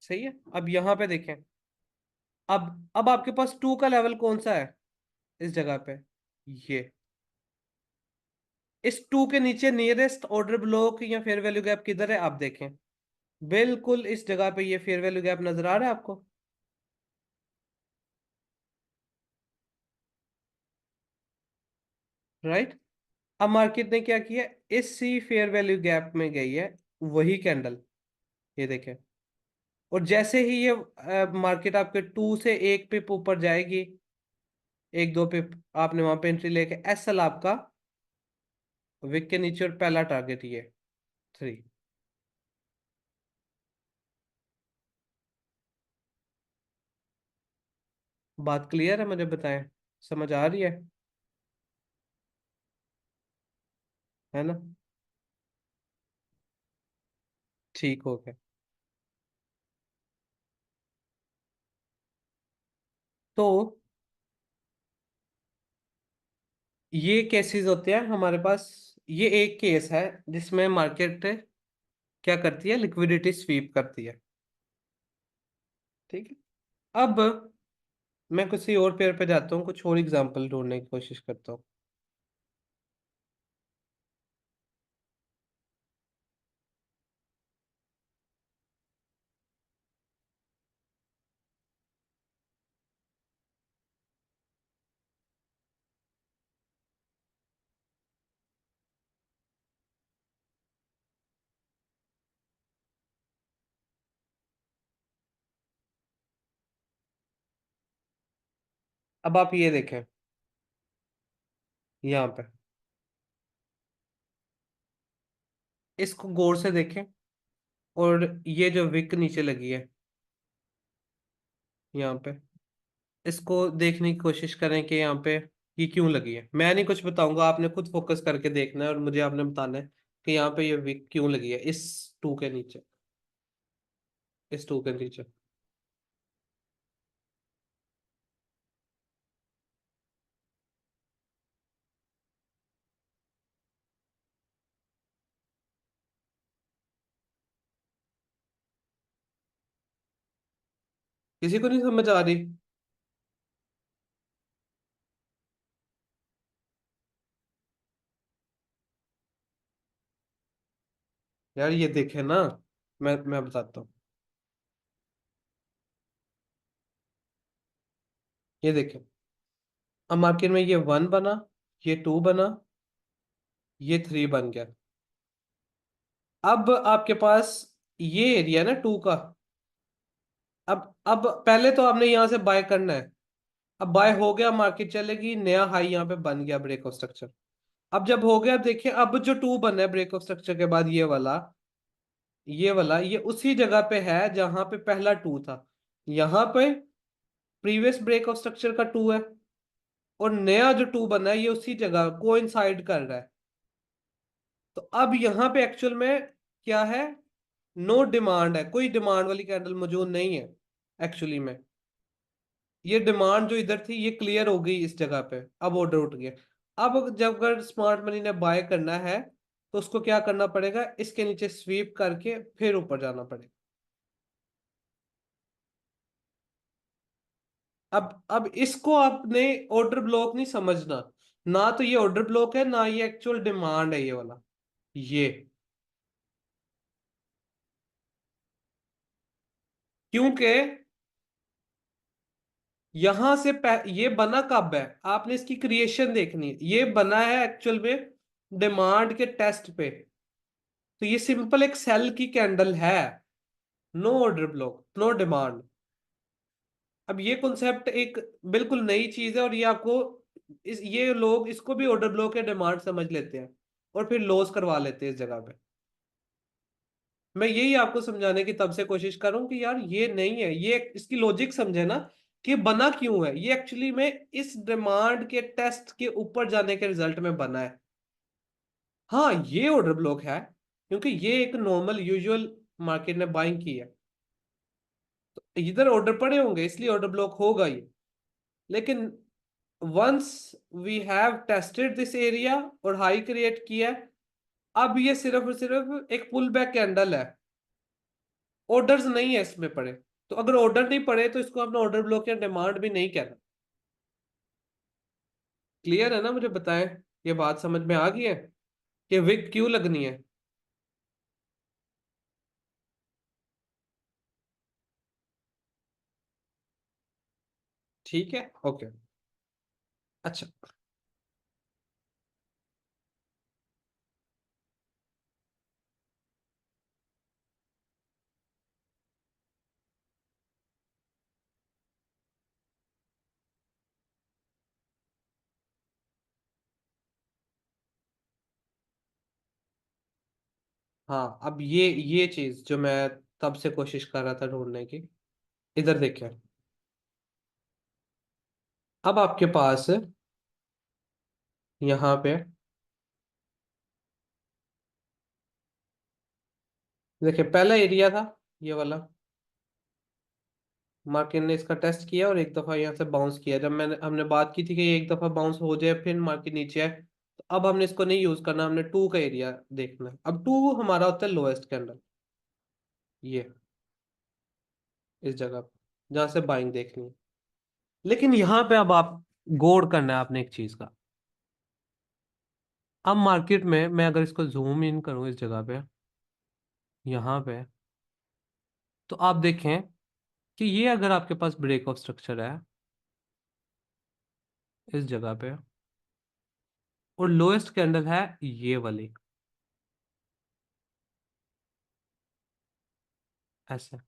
सही है। अब यहां पे देखें, अब आपके पास 2 का लेवल कौन सा है इस जगह पे, ये। इस 2 के नीचे नियरेस्ट ऑर्डर ब्लॉक या फेयर वैल्यू गैप किधर है आप देखें, बिल्कुल इस जगह पे ये फेयर वैल्यू गैप नजर आ रहा है आपको, राइट। अब मार्केट ने क्या किया, इसी फेयर वैल्यू गैप में गई है वही कैंडल, ये देखें। और जैसे ही ये मार्केट आपके 2 से 1 पिप ऊपर जाएगी, 1-2 पिप, आपने वहां पे एंट्री लेके एसएल आपका विक के नीचे, और पहला टारगेट ये 3। बात क्लियर है, मुझे बताएं, समझ आ रही है ना? ठीक हो गया। तो ये केसेस होते हैं हमारे पास। ये एक केस है जिसमें मार्केट क्या करती है, लिक्विडिटी स्वीप करती है। ठीक है। अब मैं किसी और पेयर पे जाता हूँ, कुछ और एग्जांपल ढूंढने की कोशिश करता हूँ। अब आप ये देखें यहाँ पे, इसको गौर से देखें, और ये जो विक नीचे लगी है यहाँ पे, इसको देखने की कोशिश करें कि यहाँ पे ये क्यों लगी है। मैं नहीं कुछ बताऊंगा, आपने खुद फोकस करके देखना है और मुझे आपने बताना है कि यहाँ पे ये विक क्यों लगी है इस 2 के नीचे, इस 2 के नीचे। किसी को नहीं समझ आ रही? यार ये देखे ना, मैं बताता हूँ। ये देखें, अब मार्केट में ये 1 बना, ये 2 बना, ये 3 बन गया। अब आपके पास ये एरिया ना 2 का, अब पहले तो आपने यहां से बाय करना है। अब बाय हो गया, मार्केट चलेगी, नया हाई यहाँ पे बन गया ब्रेक ऑफ स्ट्रक्चर। अब जब हो गया, अब देखिए अब जो 2 बना है ब्रेक ऑफ स्ट्रक्चर के बाद, ये वाला ये उसी जगह पे है जहां पे पहला 2 था। यहाँ पे प्रीवियस ब्रेक ऑफ स्ट्रक्चर का 2 है, और नया जो 2 बना है ये उसी जगह कोइंसाइड कर रहा है। तो अब यहाँ पे एक्चुअल में क्या है, नो डिमांड है, कोई डिमांड वाली कैंडल मौजूद नहीं है एक्चुअली में। ये डिमांड जो इधर थी ये क्लियर हो गई इस जगह पे, अब ऑर्डर उठ गया। अब जब अगर स्मार्ट मनी ने बाय करना है तो उसको क्या करना पड़ेगा, इसके नीचे स्वीप करके फिर ऊपर जाना पड़ेगा। अब इसको आपने ऑर्डर ब्लॉक नहीं समझना, ना तो ये ऑर्डर ब्लॉक है ना ये एक्चुअल डिमांड है ये वाला। ये क्योंकि यहां से ये बना कब है, आपने इसकी क्रिएशन देखनी है, ये बना है एक्चुअल में डिमांड के टेस्ट पे। तो ये सिंपल एक सेल की कैंडल है, no order block no demand. अब ये कॉन्सेप्ट एक बिल्कुल नई चीज है, और ये आपको ये लोग इसको भी ऑर्डर ब्लॉक या डिमांड समझ लेते हैं और फिर लॉस करवा लेते हैं इस जगह पे। मैं यही आपको समझाने की तब से कोशिश कर रहा हूं कि यार ये नहीं है, ये इसकी लॉजिक समझे ना कि बना क्यों है, ये एक्चुअली में इस डिमांड के टेस्ट के ऊपर जाने के रिजल्ट में बना है। हाँ ये ऑर्डर ब्लॉक है क्योंकि ये एक नॉर्मल यूजुअल मार्केट ने बाइंग की है, तो इधर ऑर्डर पड़े होंगे इसलिए ऑर्डर ब्लॉक होगा ये। लेकिन once we have tested this area और हाई क्रिएट किया है, अब ये सिर्फ और सिर्फ एक पुल बैक कैंडल है, ऑर्डर्स नहीं है इसमें पड़े। तो अगर ऑर्डर नहीं पड़े तो इसको अपना ऑर्डर ब्लॉक या डिमांड भी नहीं कहना। क्लियर है ना, मुझे बताएं, ये बात समझ में आ गई है कि विक क्यों लगनी है। ठीक है, ओके। अच्छा, हाँ अब ये चीज जो मैं तब से कोशिश कर रहा था ढूंढने की, इधर देखिए। अब आपके पास यहाँ पे देखिए पहला एरिया था ये वाला, मार्केट ने इसका टेस्ट किया और एक दफा यहाँ से बाउंस किया। जब मैंने हमने बात की थी कि ये एक दफा बाउंस हो जाए फिर मार्केट नीचे आए, तो अब हमने इसको नहीं यूज करना, हमने टू का एरिया देखना है। अब टू हमारा होता है लोएस्ट कैंडल, ये इस जगह पे जहां से बाइंग देखनी है। लेकिन यहाँ पे अब आप गौर करना है आपने एक चीज का। अब मार्केट में मैं अगर इसको जूम इन करूँ इस जगह पे, यहाँ पे, तो आप देखें कि ये अगर आपके पास ब्रेक ऑफ स्ट्रक्चर है इस जगह पे, और लोएस्ट कैंडल है ये वाली, ऐसे।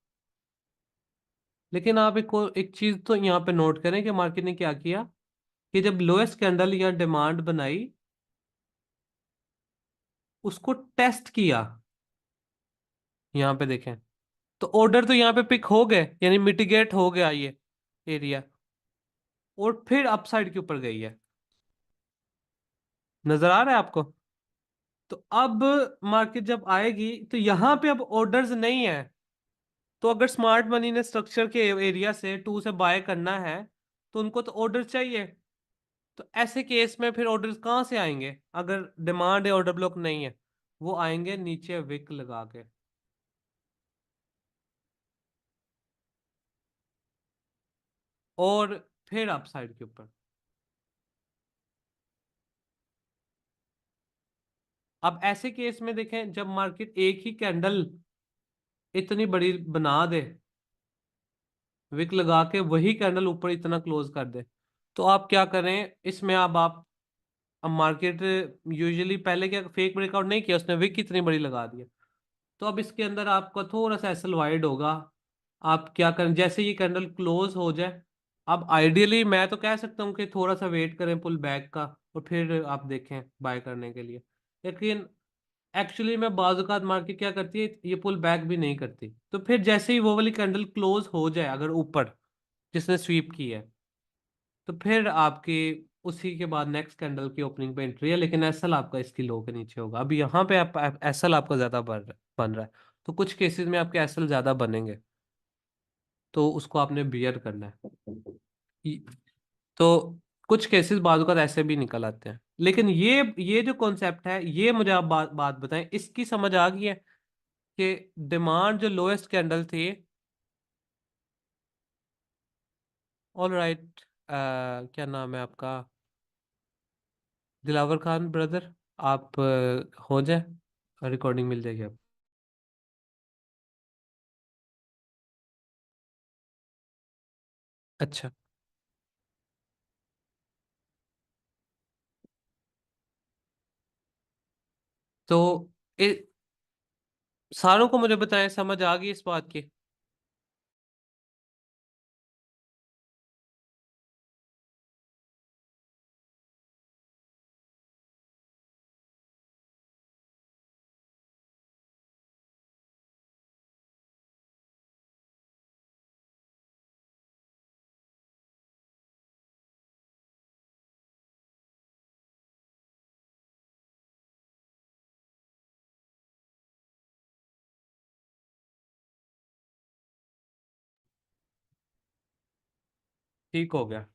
लेकिन आप एक चीज तो यहाँ पे नोट करें कि मार्केट ने क्या किया, कि जब लोएस्ट कैंडल या डिमांड बनाई, उसको टेस्ट किया। यहाँ पे देखें तो ऑर्डर तो यहाँ पे पिक हो गए, यानी मिटिगेट हो गया ये एरिया, और फिर अपसाइड के ऊपर गई है। नजर आ रहा है आपको? तो अब मार्केट जब आएगी तो यहाँ पे अब ऑर्डर्स नहीं है, तो अगर स्मार्ट मनी ने स्ट्रक्चर के एरिया से टू से बाय करना है तो उनको तो ऑर्डर चाहिए। तो ऐसे केस में फिर ऑर्डर्स कहाँ से आएंगे अगर डिमांड या ऑर्डर ब्लॉक नहीं है? वो आएंगे नीचे विक लगा के, और फिर अपसाइड के ऊपर। अब ऐसे केस में देखें जब मार्केट एक ही कैंडल इतनी बड़ी बना दे, विक लगा के वही कैंडल ऊपर इतना क्लोज कर दे, तो आप क्या करें इसमें? अब मार्केट यूजुअली पहले क्या फेक ब्रेकआउट नहीं किया, उसने विक कितनी बड़ी लगा दिया, तो अब इसके अंदर आपका थोड़ा सा एसएल वाइड होगा। आप क्या करें, जैसे ये कैंडल क्लोज हो जाए, अब आइडियली मैं तो कह सकता हूँ कि थोड़ा सा वेट करें पुल बैक का, और फिर आप देखें बाय करने के लिए। लेकिन एक्चुअली में बाज़ औक़ात मार्केट क्या करती है, ये पुल बैक भी नहीं करती, तो फिर जैसे ही वो वाली कैंडल क्लोज हो जाए अगर ऊपर, जिसने स्वीप की है, तो फिर आपकी उसी के बाद नेक्स्ट कैंडल की ओपनिंग पे एंट्री है। लेकिन एसएल आपका इसकी लो के नीचे होगा। अभी यहाँ पे आप एसएल आपका ज्यादा बन रहा है, तो कुछ केसेस में आपके एसएल ज्यादा बनेंगे, तो उसको आपने बियर करना है। य- तो कुछ केसेस बाद का ऐसे भी निकल आते हैं, लेकिन ये जो कॉन्सेप्ट है, ये मुझे आप बात बात बताएं, इसकी समझ आ गई है कि डिमांड जो लोएस्ट कैंडल थी। ऑल राइट, क्या नाम है आपका? दिलावर खान ब्रदर, आप हो जाए, रिकॉर्डिंग मिल जाएगी आप। अच्छा, तो सारों को मुझे बताएं, समझ आ गई इस बात की? ठीक हो गया।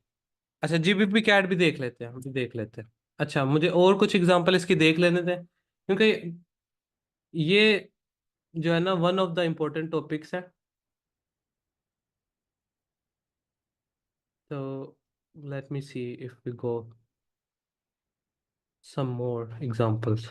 अच्छा, जीबीपी कैट भी देख लेते हैं, हम भी देख लेते हैं। अच्छा, मुझे और कुछ एग्जांपल इसकी देख लेने दें, क्योंकि ये जो है ना, one of the important topics है। तो let me see if we go some more examples.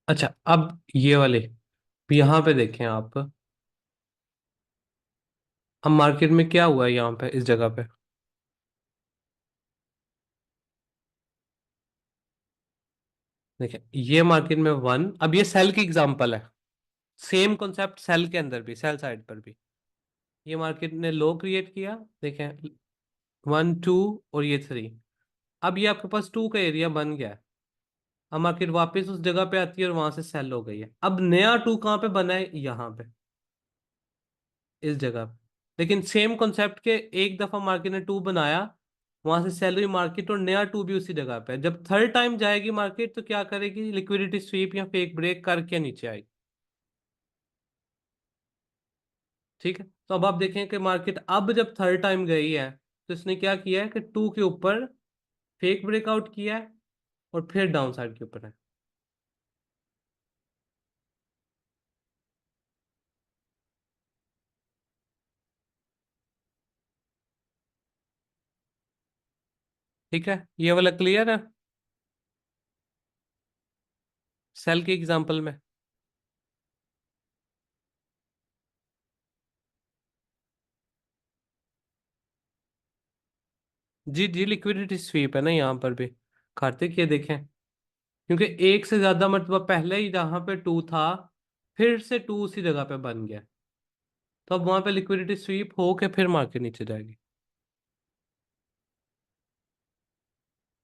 अच्छा, अब ये वाले यहाँ पे देखें आप, अब मार्केट में क्या हुआ है यहाँ पे इस जगह पे। देखिए, ये मार्केट में वन, अब ये सेल की एग्जांपल है। सेम कॉन्सेप्ट सेल के अंदर भी, सेल साइड पर भी, ये मार्केट ने लो क्रिएट किया। देखें, वन टू और ये थ्री। अब ये आपके पास टू का एरिया बन गया है। अब मार्केट वापस उस जगह पे आती है और वहां से सेल हो गई है। अब नया टू कहाँ पे बना है? यहाँ पे, इस जगह पे। लेकिन सेम कॉन्सेप्ट के, एक दफा मार्केट ने टू बनाया, वहां से सेल हुई मार्केट, और नया टू भी उसी जगह पे है। जब थर्ड टाइम जाएगी मार्केट तो क्या करेगी? लिक्विडिटी स्वीप या फेक ब्रेक करके नीचे आएगी। ठीक है, तो अब आप देखें कि मार्केट अब जब थर्ड टाइम गई है, तो इसने क्या किया है कि टू के ऊपर फेक ब्रेकआउट किया है, और फिर डाउन साइड के ऊपर है। ठीक है, ये वाला क्लियर है सेल के एग्जांपल में? जी जी, लिक्विडिटी स्वीप है ना यहाँ पर भी, कार्तिक, ये देखें। क्योंकि एक से ज्यादा मरतबा पहले ही जहां पे टू था, फिर से टू उसी जगह पे बन गया, तो अब वहां पे लिक्विडिटी स्वीप हो के फिर मार्केट नीचे जाएगी।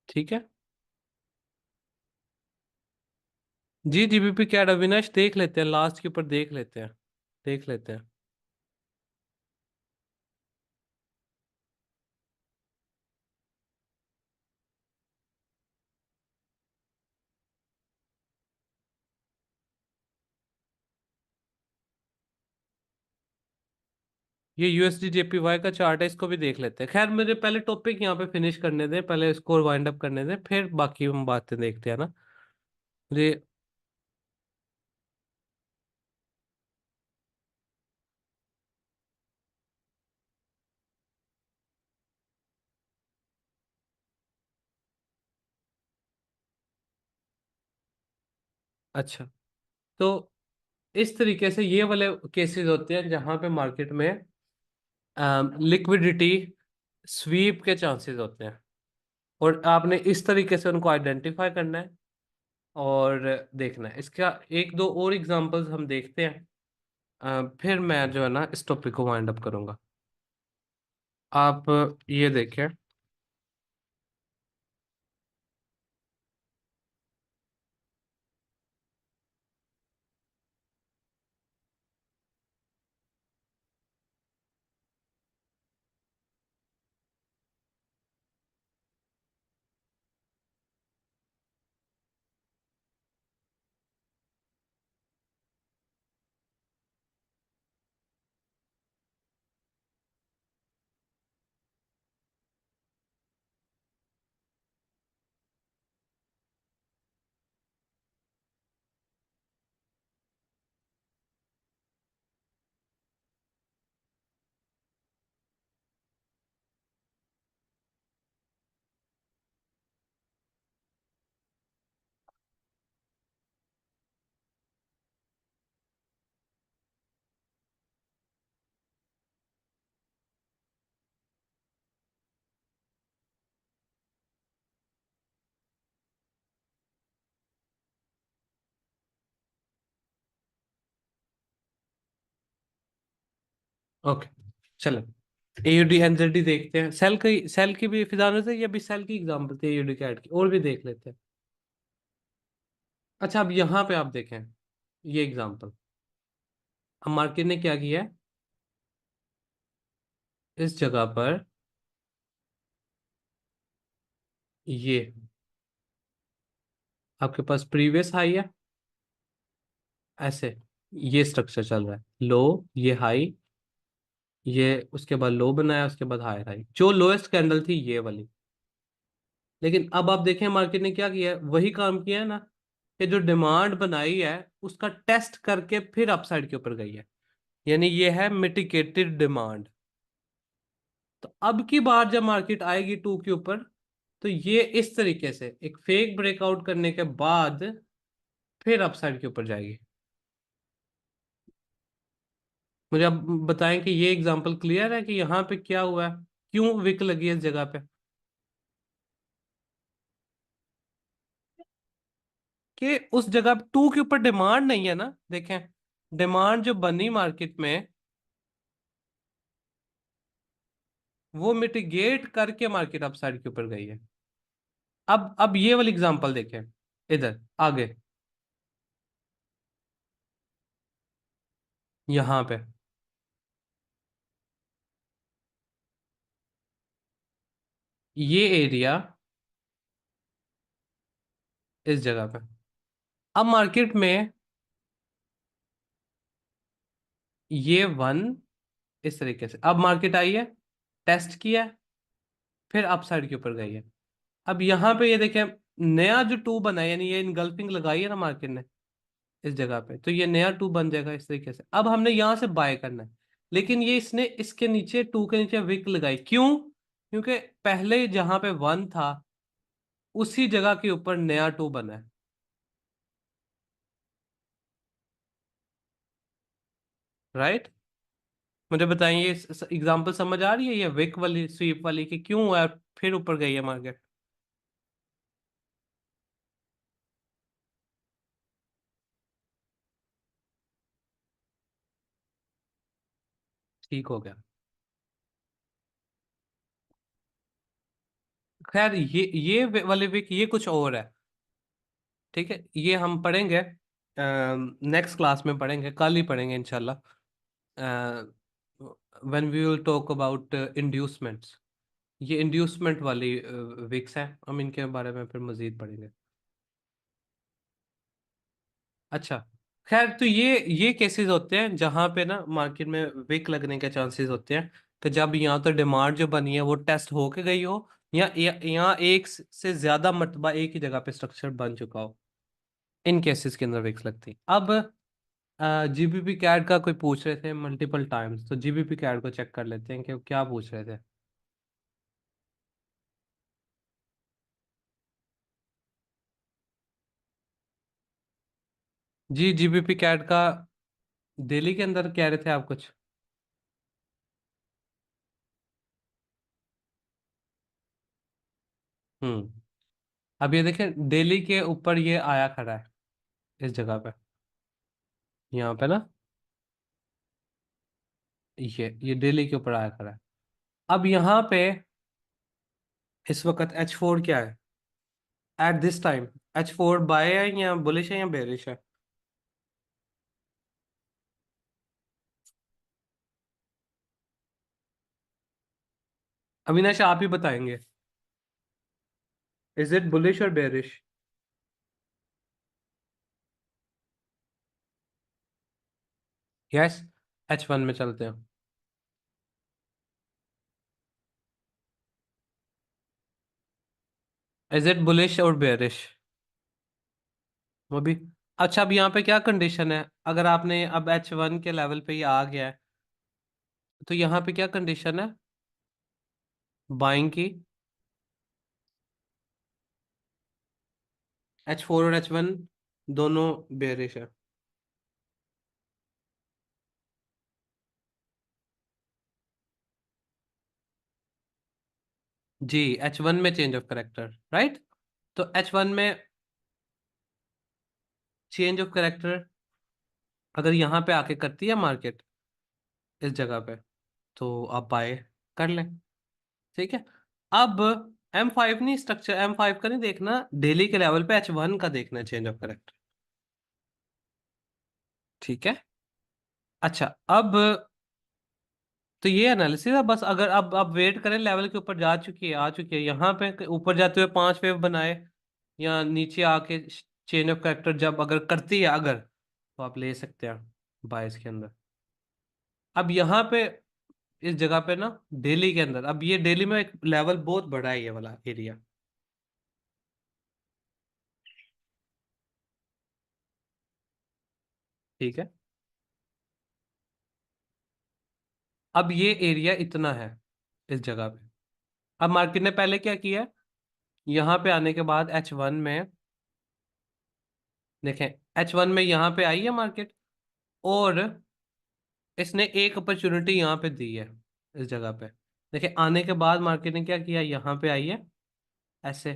ठीक है। जी, जीबीपी क्या अविनाश, देख लेते हैं, लास्ट के ऊपर देख लेते हैं, देख लेते हैं। ये यूएसडी जेपीवाई का चार्ट है, इसको भी देख लेते हैं। खैर, मुझे पहले टॉपिक यहाँ पे फिनिश करने दें, पहले इसको वाइंड अप करने दें, फिर बाकी हम बातें देखते हैं ना। मुझे, अच्छा, तो इस तरीके से ये वाले केसेस होते हैं जहां पे मार्केट में लिक्विडिटी स्वीप के चांसेस होते हैं, और आपने इस तरीके से उनको आइडेंटिफाई करना है और देखना है। इसका एक दो और एग्जांपल्स हम देखते हैं। फिर मैं जो है ना इस टॉपिक को वाइंड अप करूंगा। आप ये देखें। ओके, चलो। एयूडी एनजेडी देखते हैं। सेल की भी फिजानो से, ये भी सेल की एग्जांपल थी एयूडी कैट की, और भी देख लेते हैं। अच्छा, अब यहाँ पे आप देखें ये एग्जांपल। अब मार्केट ने क्या किया है, इस जगह पर ये आपके पास प्रीवियस हाई है, ऐसे ये स्ट्रक्चर चल रहा है। लो, ये हाई, ये उसके बाद लो बनाया, उसके बाद हायर हाई। जो लोएस्ट कैंडल थी ये वाली। लेकिन अब आप देखें मार्केट ने क्या किया है, वही काम किया है ना, कि जो डिमांड बनाई है उसका टेस्ट करके फिर अपसाइड के ऊपर गई है। यानी ये है मिटिगेटेड डिमांड। तो अब की बार जब मार्केट आएगी टू के ऊपर, तो ये इस तरीके से एक फेक ब्रेकआउट करने के बाद फिर अपसाइड के ऊपर जाएगी। मुझे आप बताएं कि ये एग्जांपल क्लियर है कि यहाँ पे क्या हुआ है, क्यों विक लगी है इस जगह पे। कि उस जगह टू के ऊपर डिमांड नहीं है ना, देखें। डिमांड जो बनी मार्केट में, वो मिटिगेट करके मार्केट अपसाइड के ऊपर गई है। अब ये वाली एग्जांपल देखें, इधर आगे, यहाँ पे ये एरिया, इस जगह पे। अब मार्केट में ये वन, इस तरीके से अब मार्केट आई है, टेस्ट किया, फिर अपसाइड के ऊपर गई है। अब यहाँ पे ये देखें, नया जो टू बना है, यानी ये इनगल्फिंग लगाई है ना मार्केट ने इस जगह पे, तो ये नया टू बन जाएगा इस तरीके से। अब हमने यहाँ से बाय करना है, लेकिन ये इसने इसके नीचे टू के नीचे विक लगाई, क्यों? क्योंकि पहले जहां पे वन था उसी जगह के ऊपर नया टू बना है। राइट? मुझे बताइए, एग्जांपल समझ आ रही है ये विक वाली स्वीप वाली की, क्यों हुआ है फिर ऊपर गई है मार्केट? ठीक हो गया। खैर, ये वाले विक ये कुछ और है। ठीक है, ये हम पढ़ेंगे, नेक्स्ट क्लास में पढ़ेंगे, कल ही पढ़ेंगे इंशाल्लाह। When we will talk about inducements. ये इंड्यूसमेंट वाली विक्स हैं, हम इनके बारे में फिर मजीद पढ़ेंगे। अच्छा, खैर, तो ये केसेस होते हैं जहां पे ना मार्केट में विक लगने के चांसेस होते हैं, कि जब यहाँ तो डिमांड जो बनी है वो टेस्ट होके गई हो, या यहाँ एक से ज्यादा मर्तबा एक ही जगह पे स्ट्रक्चर बन चुका हो। इन केसेस के अंदर विक्स लगती। अब जीबीपी कैड का कोई पूछ रहे थे मल्टीपल टाइम्स, तो जीबीपी कैड को चेक कर लेते हैं कि वो क्या पूछ रहे थे। जी, जीबीपी कैड का दिल्ली के अंदर कह रहे थे आप कुछ। हम्म। अब ये देखें, दिल्ली के ऊपर ये आया खड़ा है इस जगह पे, यहाँ पे ना। ये डेली के ऊपर आया करा है। अब यहाँ पे इस वक्त H4 क्या है at this time? H4 bye है या बुलिश है या बेरिश है? अविनाश आप ही बताएंगे। इज इट बुलिश और बेरिश? यस। H1 में चलते हैं। इज इट बुलिश और बेरिश? वो भी। अच्छा, अब यहाँ पे क्या कंडीशन है? अगर आपने अब H1 के लेवल पे ही आ गया है, तो यहाँ पे क्या कंडीशन है बाइंग की? H4 और H1 दोनों बेरिश है। जी, H1 में चेंज ऑफ करेक्टर, राइट। तो H1 में चेंज ऑफ करेक्टर अगर यहाँ पे आके करती है मार्केट इस जगह पे, तो आप बाय कर लें। ठीक है। अब M5 नहीं, स्ट्रक्चर M5 का नहीं देखना, डेली के लेवल पे H1 का देखना है चेंज ऑफ करेक्टर। ठीक है। अच्छा, अब तो ये एनालिसिस है बस। अगर अब वेट करें, लेवल के ऊपर जा चुकी है, आ चुकी है यहाँ पे, ऊपर जाते हुए 5 वेव बनाए, या नीचे आके चेंज ऑफ कैरेक्टर जब अगर करती है, अगर, तो आप ले सकते हैं बायस के अंदर। अब यहाँ पे इस जगह पे ना, दिल्ली के अंदर, अब ये दिल्ली में एक लेवल बहुत बड़ा है ये वाला एरिया। ठीक है। अब ये एरिया इतना है इस जगह पे। अब मार्केट ने पहले क्या किया? यहाँ पे आने के बाद H1 में, देखें, H1 में यहाँ पे आई है मार्केट, और इसने एक अपॉर्चुनिटी यहाँ पे दी है इस जगह पे। देखिए, आने के बाद मार्केट ने क्या किया, यहाँ पे आई है, ऐसे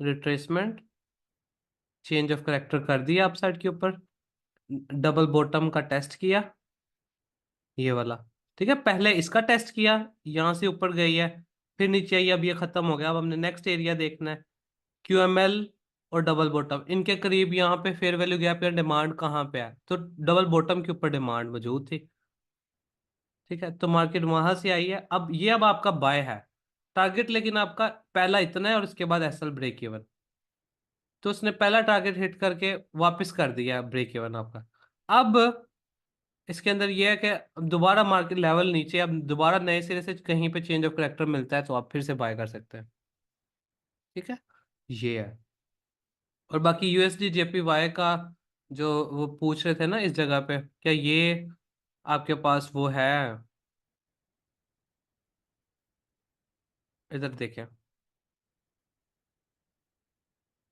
रिट्रेसमेंट, चेंज ऑफ करेक्टर कर दिया अपसाइड के ऊपर, डबल बॉटम का टेस्ट किया, ये वाला। ठीक है, पहले इसका टेस्ट किया, यहाँ से ऊपर गई है, फिर नीचे आई, अब ये खत्म हो गया। अब हमने नेक्स्ट एरिया देखना है, QML और डबल बॉटम इनके करीब, यहाँ पे फेयर वैल्यू गैप या डिमांड कहाँ पे है, तो डबल बॉटम के ऊपर डिमांड मौजूद थी। ठीक है, तो मार्केट वहां से आई है। अब ये, अब आपका बाय है टारगेट, लेकिन आपका पहला इतना है और उसके बाद एसएल ब्रेक इवन, तो उसने पहला टारगेट हिट करके वापस कर दिया ब्रेक इवन आपका। अब इसके अंदर ये है कि अब दोबारा मार्केट लेवल नीचे, अब दोबारा नए सिरे से कहीं पे चेंज ऑफ करेक्टर मिलता है, तो आप फिर से बाय कर सकते हैं। ठीक है, ये है। और बाकी USD JPY का जो वो पूछ रहे थे ना इस जगह पे, क्या ये आपके पास वो है? इधर देखें।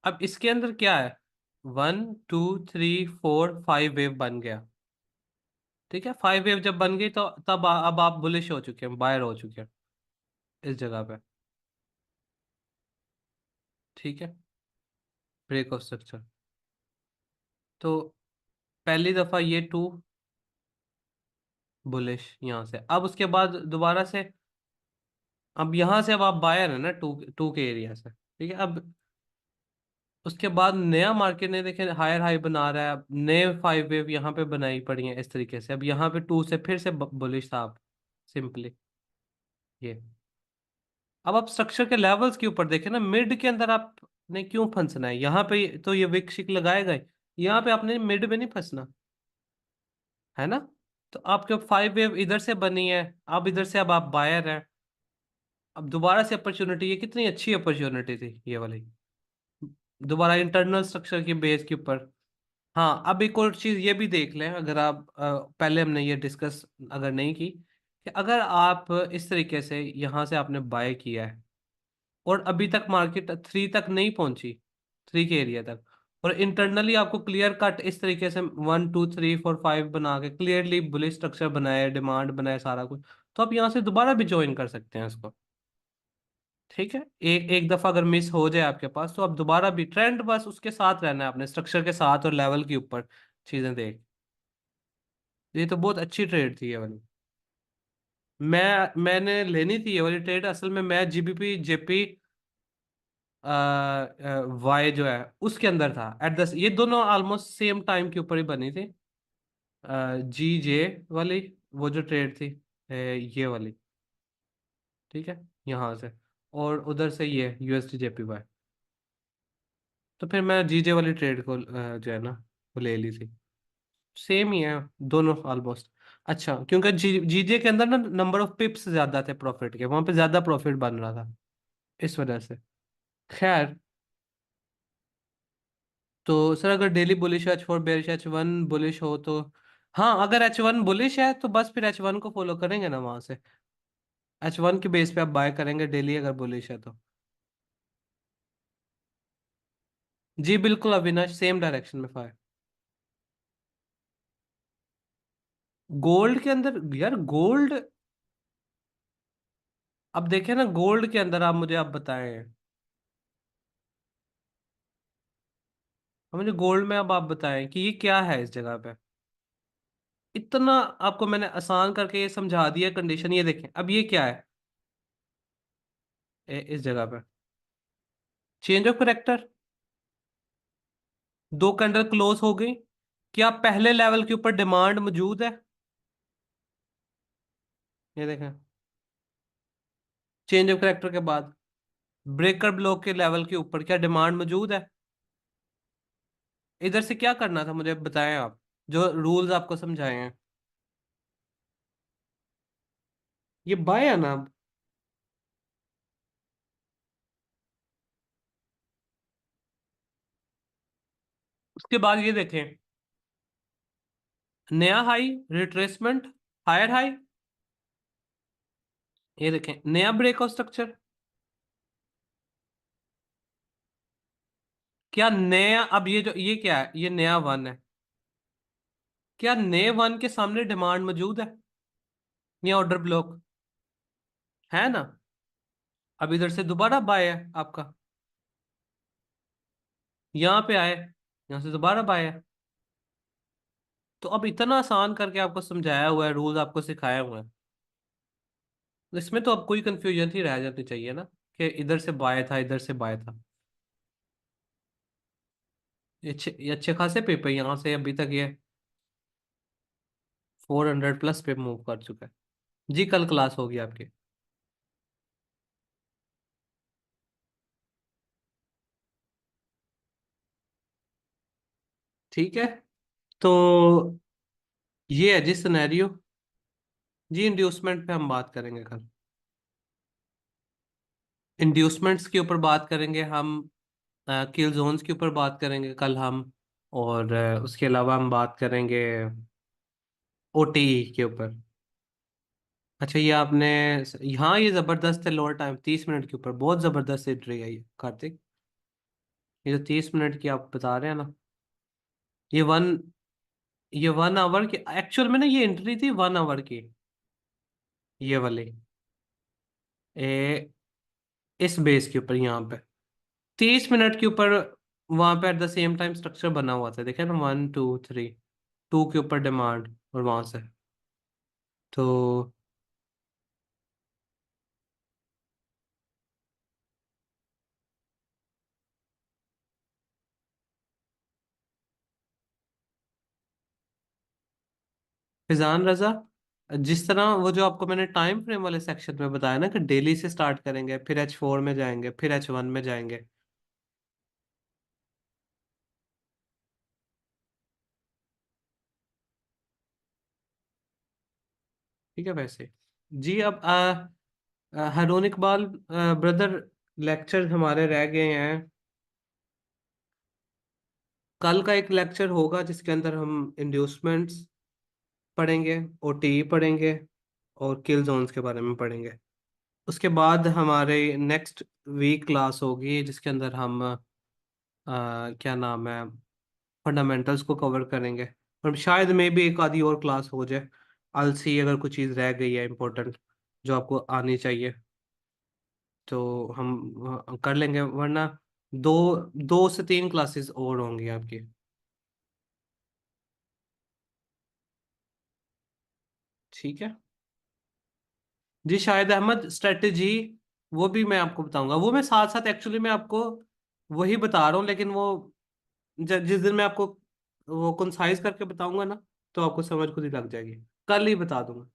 अब इसके अंदर क्या है, 1 2 3 4 5 वेव बन गया। ठीक है, 5 वेव जब बन गई, तो तब अब आप बुलिश हो चुके हैं, बायर हो चुके हैं इस जगह पे। ठीक है, ब्रेक ऑफ स्ट्रक्चर। तो पहली दफा ये टू बुलिश यहाँ से, अब उसके बाद दोबारा से, अब यहाँ से अब आप बायर है ना टू टू के एरिया से। ठीक है, अब उसके बाद नया मार्केट ने देखे हायर हाई बना रहा है, अब नए 5 वेव यहाँ पे बनाई पड़ी हैं इस तरीके से। अब यहाँ पे टू से फिर से बुलिश था आप, सिंपली ये। अब आप स्ट्रक्चर के लेवल्स के ऊपर देखें ना, मिड के अंदर आपने क्यों फंसना है? यहाँ पे तो ये विक शिक लगाएगा ही, यहाँ पे आपने मिड में नहीं फंसना, है ना। तो आपके 5 वेव इधर से बनी है, अब इधर से अब आप बायर हैं। अब दोबारा से अपॉर्चुनिटी, ये कितनी अच्छी अपॉर्चुनिटी थी ये वाली, दोबारा इंटरनल स्ट्रक्चर की बेस के ऊपर। हाँ, अब एक और चीज ये भी देख लें, अगर आप पहले हमने ये डिस्कस अगर नहीं की, कि अगर आप इस तरीके से यहाँ से आपने बाय किया है, और अभी तक मार्केट 3 तक नहीं पहुंची, 3 के एरिया तक, और इंटरनली आपको क्लियर कट इस तरीके से 1 2 3 4 5 बना के क्लियरली बुलिश स्ट्रक्चर बनाया, डिमांड बनाया, सारा कुछ, तो आप यहाँ से दोबारा भी ज्वाइन कर सकते हैं इसको। ठीक है, एक एक दफा अगर मिस हो जाए आपके पास, तो आप दोबारा भी ट्रेंड, बस उसके साथ रहना है अपने स्ट्रक्चर के साथ और लेवल के ऊपर चीजें देख। ये तो बहुत अच्छी ट्रेड थी ये वाली। मैंने लेनी थी ये वाली ट्रेड, असल में मैं जीबीपी जेपी वाई जो है उसके अंदर था एट द, ये दोनों ऑलमोस्ट सेम टाइम के ऊपर ही बनी थी। जी जे वाली, वो जो ट्रेड थी, ये वाली, ठीक है, यहाँ से, और उधर से ये यूएसडी जेपी वाई। तो फिर मैं जीजे वाली ट्रेड को जो है ना वो ले ली थी। सेम ही है दोनों ऑलमोस्ट। अच्छा, क्योंकि जीजे के अंदर ना नंबर ऑफ पिप्स ज्यादा थे प्रॉफिट के, वहां पे ज्यादा प्रॉफिट बन रहा था, इस वजह से। खैर, तो सर अगर daily bullish H4 bearish H1 bullish हो तो, हाँ अगर H1 बुलिश है तो बस फिर H1 को फॉलो करेंगे ना वहां से। H1 के बेस पे आप बाय करेंगे डेली अगर बुलिश है तो। जी बिल्कुल अविनाश, सेम डायरेक्शन में फायर। गोल्ड के अंदर यार, गोल्ड, अब देखें ना गोल्ड के अंदर, आप मुझे आप बताएं, अब मुझे गोल्ड में अब आप बताएं कि ये क्या है इस जगह पे। इतना आपको मैंने आसान करके ये समझा दिया कंडीशन, ये देखें अब ये क्या है, इस जगह पे चेंज ऑफ करेक्टर, दो कैंडल क्लोज हो गई। क्या पहले लेवल के ऊपर डिमांड मौजूद है? ये देखें, चेंज ऑफ करेक्टर के बाद ब्रेकर ब्लॉक के लेवल के ऊपर क्या डिमांड मौजूद है? इधर से क्या करना था मुझे बताएं आप, जो रूल्स आपको समझाए हैं। ये बाय है ना अब। उसके बाद ये देखें, नया हाई, रिट्रेसमेंट, हायर हाई, ये देखें नया ब्रेकआउट स्ट्रक्चर। क्या नया, अब ये जो ये क्या है, ये नया वन है, क्या नए वन के सामने डिमांड मौजूद है या ऑर्डर ब्लॉक है ना? अब इधर से दोबारा बाय है आपका, यहाँ पे आए, यहाँ से दोबारा बाय है। तो अब इतना आसान करके आपको समझाया हुआ है, रूल्स आपको सिखाया हुआ है, तो इसमें तो अब कोई कंफ्यूजन ही रह जाती चाहिए ना, कि इधर से बाय था इधर से बाय था। ये अच्छे खासे पे पे यहाँ से अभी तक ये 400 प्लस पे मूव कर चुका है। जी कल क्लास होगी आपकी। ठीक है, तो ये है जी सिनेरियो। जी इंड्यूसमेंट पे हम बात करेंगे कल, इंड्यूसमेंट्स के ऊपर बात करेंगे हम, किल जोन्स के ऊपर बात करेंगे कल हम, और उसके अलावा हम बात करेंगे ओटी के ऊपर। अच्छा, ये आपने, हाँ ये जबरदस्त है, लोअर टाइम 30 मिनट के ऊपर बहुत जबरदस्त एंट्री है ये कार्तिक। ये जो 30 मिनट की आप बता रहे हैं ना, ये वन ये 1 आवर की एक्चुअल में ना, ये एंट्री थी 1 आवर की, ये वाली, ए, इस बेस के ऊपर यहाँ पे 30 मिनट के ऊपर, वहां पे at the same time structure बना हुआ था, देखे ना, 1 2 3, टू के ऊपर डिमांड, और वहां से तो फिजान रजा, जिस तरह वो जो आपको मैंने टाइम फ्रेम वाले सेक्शन में बताया ना कि डेली से स्टार्ट करेंगे, फिर H4 में जाएंगे, फिर H1 में जाएंगे, ठीक है वैसे। जी अब हारून इकबाल ब्रदर, लेक्चर हमारे रह गए हैं। कल का एक लेक्चर होगा जिसके अंदर हम इंड्यूसमेंट्स पढ़ेंगे, ओटी पढ़ेंगे, और किल जोन्स के बारे में पढ़ेंगे। उसके बाद हमारे नेक्स्ट वीक क्लास होगी जिसके अंदर हम क्या नाम है, फंडामेंटल्स को कवर करेंगे, और शायद में भी एक आधी और क्लास हो जाए, अलसी अगर कुछ चीज़ रह गई है इंपॉर्टेंट जो आपको आनी चाहिए, तो हम कर लेंगे, वरना दो 2 से 3 क्लासेस और होंगी आपकी। ठीक है। जी शाहिद अहमद स्ट्रेटेजी, वो भी मैं आपको बताऊंगा। वो मैं साथ साथ एक्चुअली मैं आपको वही बता रहा हूँ, लेकिन वो जिस दिन मैं आपको वो कंसाइज करके बताऊंगा ना, तो आपको समझ खुद ही लग जाएगी। कल ही बता दूंगा।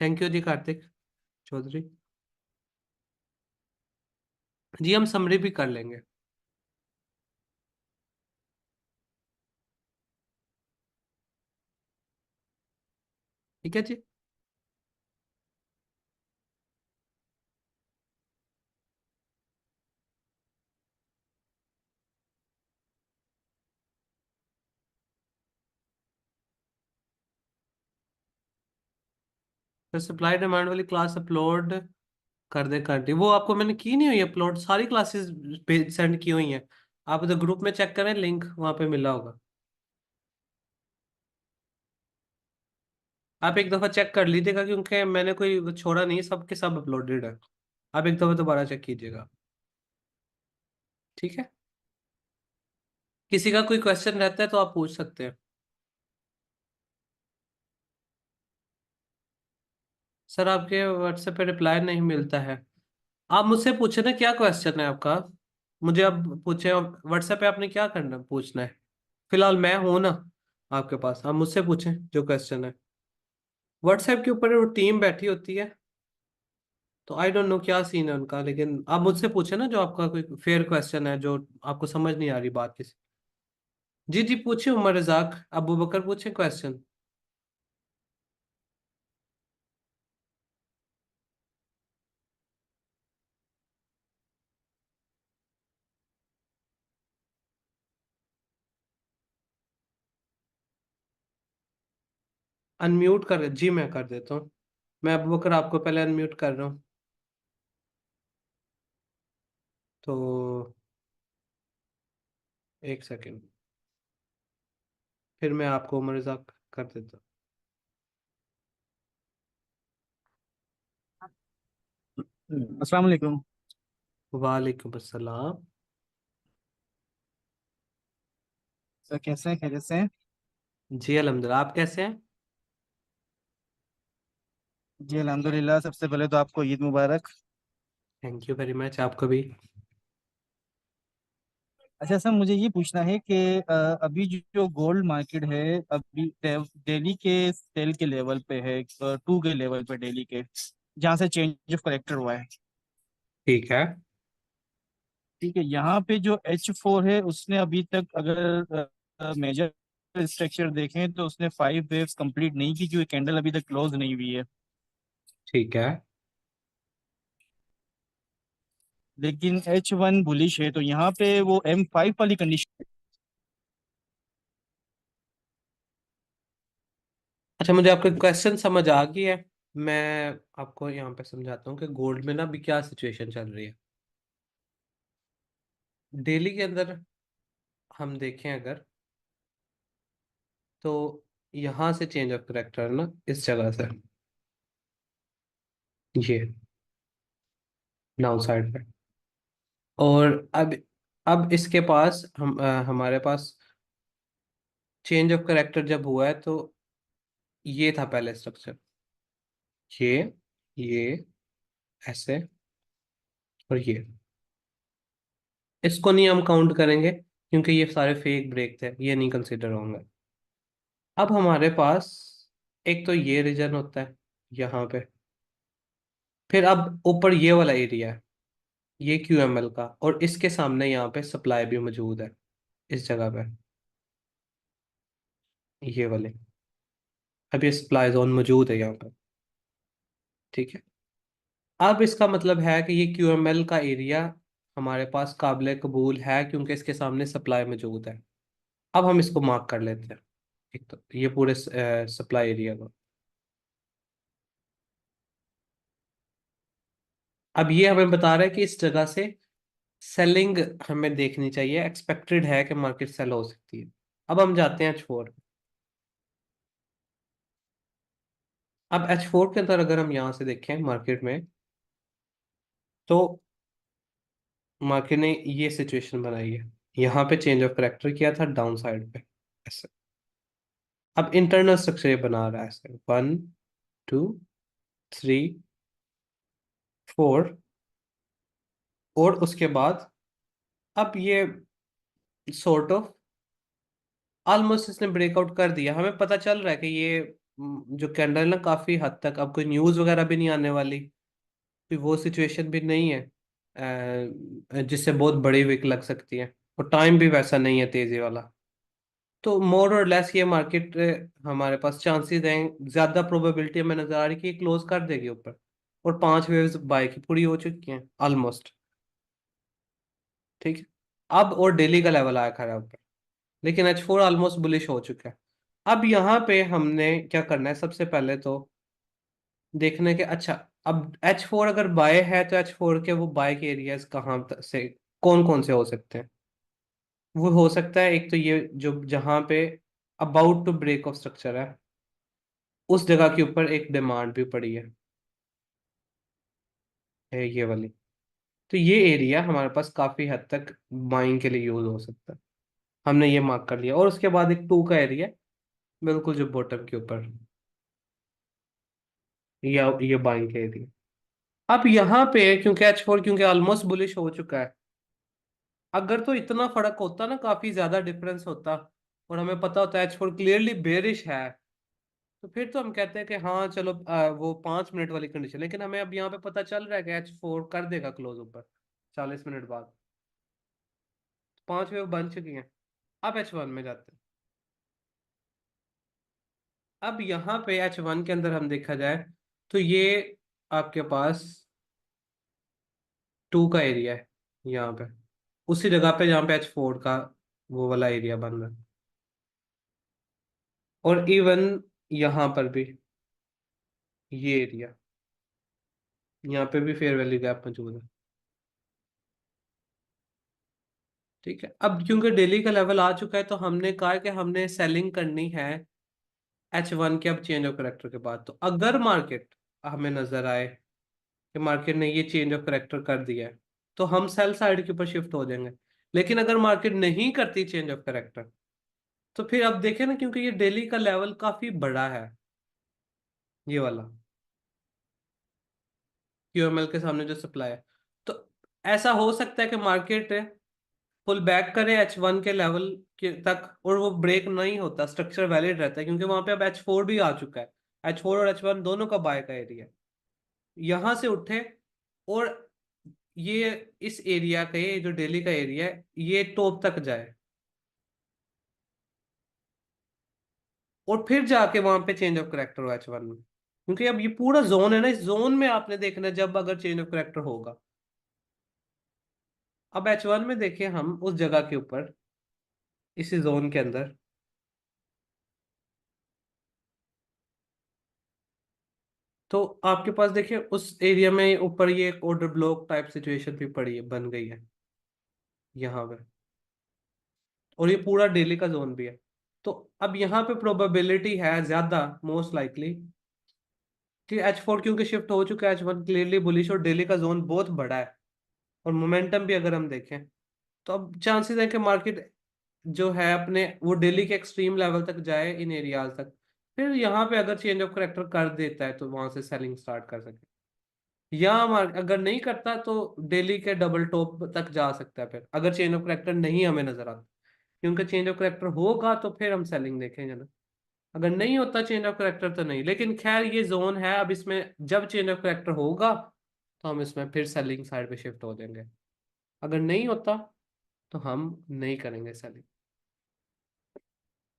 थैंक यू जी कार्तिक चौधरी। जी हम समरी भी कर लेंगे। ठीक है जी। तो सप्लाई डिमांड वाली क्लास अपलोड कर दी। वो आपको मैंने की नहीं हुई अपलोड, सारी क्लासेस सेंड की हुई हैं। आप तो ग्रुप में चेक करें, लिंक वहां पे मिला होगा। आप एक दफा चेक कर लीजिएगा, क्योंकि मैंने कोई छोड़ा नहीं, सबके सब अपलोडेड है। आप एक दफा दोबारा चेक कीजिएगा। ठीक है। किसी का कोई क्वेश्चन रहता है तो आप पूछ सकते हैं। सर आपके व्हाट्सएप पे रिप्लाई नहीं मिलता है। आप मुझसे पूछे ना क्या क्वेश्चन है आपका। मुझे आप पूछे व्हाट्सएप पे, आपने क्या करना पूछना है। फिलहाल मैं हूं ना आपके पास, आप मुझसे पूछें जो क्वेश्चन है। व्हाट्सएप के ऊपर वो टीम बैठी होती है, तो आई डोंट नो क्या सीन है उनका, लेकिन आप मुझसे पूछे ना जो आपका कोई फेयर क्वेश्चन है, जो आपको समझ नहीं आ रही बात किसी। जी जी पूछिए, उमर रजाक अबू बकर पूछे क्वेश्चन। अनम्यूट कर, जी मैं कर देता हूँ। मैं अबू बकर आपको पहले अनम्यूट कर रहा हूँ। तो एक सेकेंड, फिर मैं आपको उमर रजाक कर देता अस्सलाम वालेकुम। हूँ। वालेकुम अस्सलाम। सर कैसे हैं, खैरियत से हैं? जी अल्हम्दुलिल्लाह, आप कैसे हैं। जी अल्हम्दुलिल्लाह। सबसे पहले तो आपको ईद मुबारक। थैंक यू वेरी मच, आपको भी। अच्छा सर, मुझे ये पूछना है कि अभी जो गोल्ड मार्केट है, अभी दिल्ली के सेल के लेवल पे है, टू के लेवल पे दिल्ली के, जहाँ से चेंज ऑफ करेक्टर हुआ है। ठीक है। ठीक है, यहाँ पे जो H4 है उसने अभी तक, अगर मेजर स्ट्रक्चर देखें तो उसने 5 वेव्स कंप्लीट नहीं की, क्योंकि कैंडल अभी तक क्लोज नहीं हुई है। ठीक है। लेकिन H1 बुलिश है, तो यहाँ पे वो M5 वाली कंडीशन। अच्छा, मुझे आपका क्वेश्चन समझ आ गई है। मैं आपको यहाँ पे समझाता हूँ कि गोल्ड में ना अभी क्या सिचुएशन चल रही है। डेली के अंदर हम देखें अगर, तो यहाँ से चेंज ऑफ करेक्टर ना, इस जगह से, ये डाउन साइड पे। और अब इसके पास हमारे पास चेंज ऑफ करेक्टर जब हुआ है, तो ये था पहले स्ट्रक्चर, ये ऐसे, और ये, इसको नहीं हम काउंट करेंगे, क्योंकि ये सारे फेक ब्रेक थे, ये नहीं कंसिडर होंगे। अब हमारे पास एक तो ये रीजन होता है यहाँ पे, फिर अब ऊपर ये वाला एरिया है, ये QML का, और इसके सामने यहाँ पे सप्लाई भी मौजूद है, इस जगह पे, ये वाले। अब ये सप्लाई जोन मौजूद है यहाँ पे। ठीक है। अब इसका मतलब है कि ये QML का एरिया हमारे पास काबिल कबूल है, क्योंकि इसके सामने सप्लाई मौजूद है। अब हम इसको मार्क कर लेते हैं, एक तो ये पूरे सप्लाई एरिया को। अब ये हमें बता रहा है कि इस जगह से सेलिंग हमें देखनी चाहिए, एक्सपेक्टेड है कि मार्केट सेल हो सकती है। अब हम जाते हैं H4। अब H4 के अंदर अगर हम यहाँ से देखें मार्केट में, तो मार्केट ने ये सिचुएशन बनाई है, यहाँ पे चेंज ऑफ करेक्टर किया था डाउन साइड पे ऐसे। अब इंटरनल स्ट्रक्चर ये बना रहा है ऐसे, 1 2 3 4। और उसके बाद अब ये सॉर्ट ऑफ ऑलमोस्ट इसने ब्रेकआउट कर दिया। हमें पता चल रहा है कि ये जो कैंडल है ना, काफी हद तक अब कोई न्यूज वगैरह भी नहीं आने वाली, फिर वो सिचुएशन भी नहीं है जिससे बहुत बड़ी विक लग सकती है। और टाइम भी वैसा नहीं है तेजी वाला। तो मोर और लेस ये मार्केट हमारे पास चांसेस हैं, ज्यादा प्रोबेबिलिटी हमें नजर आ रही है कि ये क्लोज कर देगी ऊपर। और 5 वेव्स बाय की पूरी हो चुकी हैं ऑलमोस्ट। ठीक है। अब और डेली का लेवल आया खड़ा है ऊपर, लेकिन H4 ऑलमोस्ट बुलिश हो चुका है। अब यहाँ पे हमने क्या करना है, सबसे पहले तो देखने के, अच्छा, अब H4 अगर बाय है तो H4 के वो बाय के एरियाज कहाँ से, कौन कौन से हो सकते हैं। वो हो सकता है एक तो ये जो जहाँ पे about to break of structure है, उस जगह के ऊपर एक डिमांड भी पड़ी है ये वाली। तो ये एरिया हमारे पास काफी हद तक बाइंग के लिए यूज हो सकता है। हमने ये मार्क कर लिया। और उसके बाद एक 2 का एरिया, बिल्कुल जो बॉटम के ऊपर, ये बाइंग के एरिया। अब यहाँ पे क्योंकि H4 क्योंकि ऑलमोस्ट बुलिश हो चुका है, अगर तो इतना फर्क होता ना, काफी ज्यादा डिफरेंस होता, और हमें पता होता है H4 क्लियरली बेरिश है, तो फिर तो हम कहते हैं कि हाँ चलो वो 5 मिनट वाली कंडीशन। लेकिन हमें अब यहाँ पे पता चल रहा है कि H4 कर देगा क्लोज ऊपर 40 मिनट बाद। 5 वेव बन चुकी हैं। अब H1 में जाते हैं। अब यहाँ पे H1 के अंदर हम देखा जाए तो ये आपके पास 2 का एरिया है यहाँ पे, उसी जगह पे जहाँ पे H4 का वो वाला एरिया बन रहा है। और इवन यहाँ पर भी ये एरिया, यहाँ पे भी फेयर वैल्यू गैप मौजूद है। ठीक है। अब क्योंकि डेली का लेवल आ चुका है तो हमने कहा कि हमने सेलिंग करनी है H1 के अब चेंज ऑफ करेक्टर के बाद। तो अगर मार्केट हमें नजर आए कि मार्केट ने ये चेंज ऑफ करेक्टर कर दिया है, तो हम सेल साइड के ऊपर शिफ्ट हो जाएंगे। लेकिन अगर मार्केट नहीं करती चेंज ऑफ करेक्टर, तो फिर अब देखें ना, क्योंकि ये डेली का लेवल काफी बड़ा है, ये वाला QML के सामने जो सप्लाई है, तो ऐसा हो सकता है कि मार्केट पुल बैक करे H1 के लेवल के तक, और वो ब्रेक नहीं होता, स्ट्रक्चर वैलिड रहता है, क्योंकि वहां पे अब H4 भी आ चुका है। H4 और H1 दोनों का बाय का एरिया यहां से उठे, और ये इस एरिया का, ये जो डेली का एरिया है, ये टॉप तक जाए, और फिर जाके वहां पे चेंज ऑफ करेक्टर हो H1 में। क्योंकि अब ये पूरा जोन है ना, इस जोन में आपने देखना है जब अगर चेंज ऑफ करेक्टर होगा। अब H1 में देखें हम उस जगह के ऊपर, इसी जोन के अंदर, तो आपके पास देखिए उस एरिया में ऊपर ये एक ऑर्डर ब्लॉक टाइप सिचुएशन भी पड़ी है, बन गई है यहाँ पे। और ये पूरा डेली का जोन भी है। तो अब यहाँ पे प्रोबेबिलिटी है ज्यादा, मोस्ट लाइकली, कि H4 क्योंकि शिफ्ट हो चुका है H1 क्लियरली बुलिश, और डेली का जोन बहुत बड़ा है, और मोमेंटम भी अगर हम देखें, तो अब चांसेस है कि मार्केट जो है अपने वो डेली के एक्सट्रीम लेवल तक जाए, इन एरियाज तक। फिर यहाँ पे अगर चेंज ऑफ करेक्टर कर देता है तो वहां से सेलिंग स्टार्ट कर सके, या अगर नहीं करता तो डेली के डबल टॉप तक जा सकता है, फिर अगर चेंज ऑफ करेक्टर नहीं हमें नजर आता। क्योंकि चेंज ऑफ करेक्टर होगा तो फिर हम सेलिंग देखेंगे ना, अगर नहीं होता चेंज ऑफ करेक्टर तो नहीं। लेकिन खैर ये जोन है, अब इसमें जब चेंज ऑफ करेक्टर होगा तो हम इसमें फिर सेलिंग साइड पे शिफ्ट हो जाएंगे। अगर नहीं होता तो हम नहीं करेंगे सेलिंग।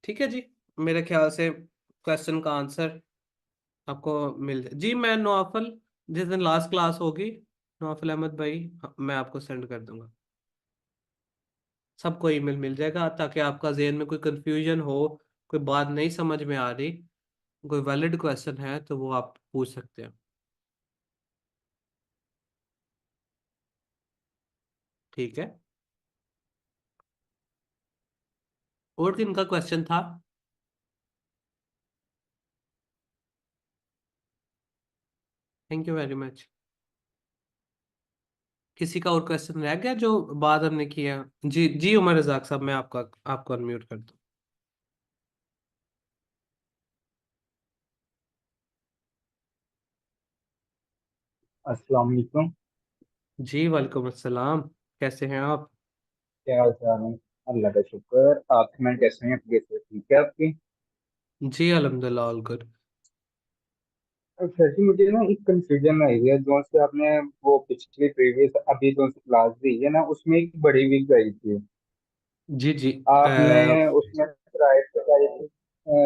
ठीक है जी। मेरे ख्याल से क्वेश्चन का आंसर आपको मिल जाए जी। मैं नौफल, जिस दिन लास्ट क्लास होगी, नौफल अहमद भाई, मैं आपको सेंड कर दूंगा। सबको ईमेल मिल जाएगा, ताकि आपका जेहन में कोई कंफ्यूजन हो, कोई बात नहीं समझ में आ रही, कोई वैलिड क्वेश्चन है तो वो आप पूछ सकते हैं। ठीक है। और किन का क्वेश्चन था? Thank you very much. किसी का और क्वेश्चन रह गया जो बात हमने किया? जी जी, उमर रजाक साहब, मैं आपका आपको अनम्यूट कर दूं। अस्सलाम वालेकुम। जी वालेकुम अस्सलाम। कैसे हैं आप? क्या हाल चाल है? अल्लाह का शुक्र। आप मैं कैसे हैं? तबीयत सब ठीक है आपकी? जी अल्हम्दुलिल्लाह, ऑल गुड। सर जी, मुझे ना एक कंफ्यूजन आई है जो से आपने वो पिछली प्रीवियस अभी जो सी क्लास दी है ना उसमें एक बड़ी विग आई थी। जी जी। आपने उसमें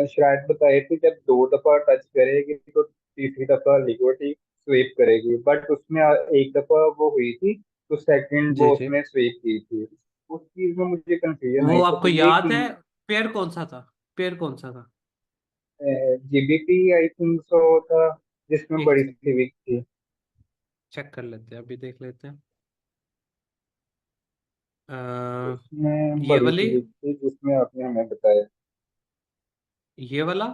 शराइत बताई थी जब दो दफा टच करेगी तो तीसरी दफा लिक्विड स्वीप करेगी, बट उसमें एक दफा वो हुई थी तो सेकंड जी वो जी। उसने स्वीप की थी। उस चीज में मुझे कंफ्यूजन वो आई थी, आपको तो ये याद है? पेयर कौन सा था? पेयर कौन सा था? जीबीपी आई थिंक सो था जिसमें एक बड़ी सेकंड, सी वीक थी। चेक कर लेते हैं, अभी देख लेते हैं। उसमें ये बड़ी वाली, सी वीक थी जिसमें आपने हमें बताया। ये वाला,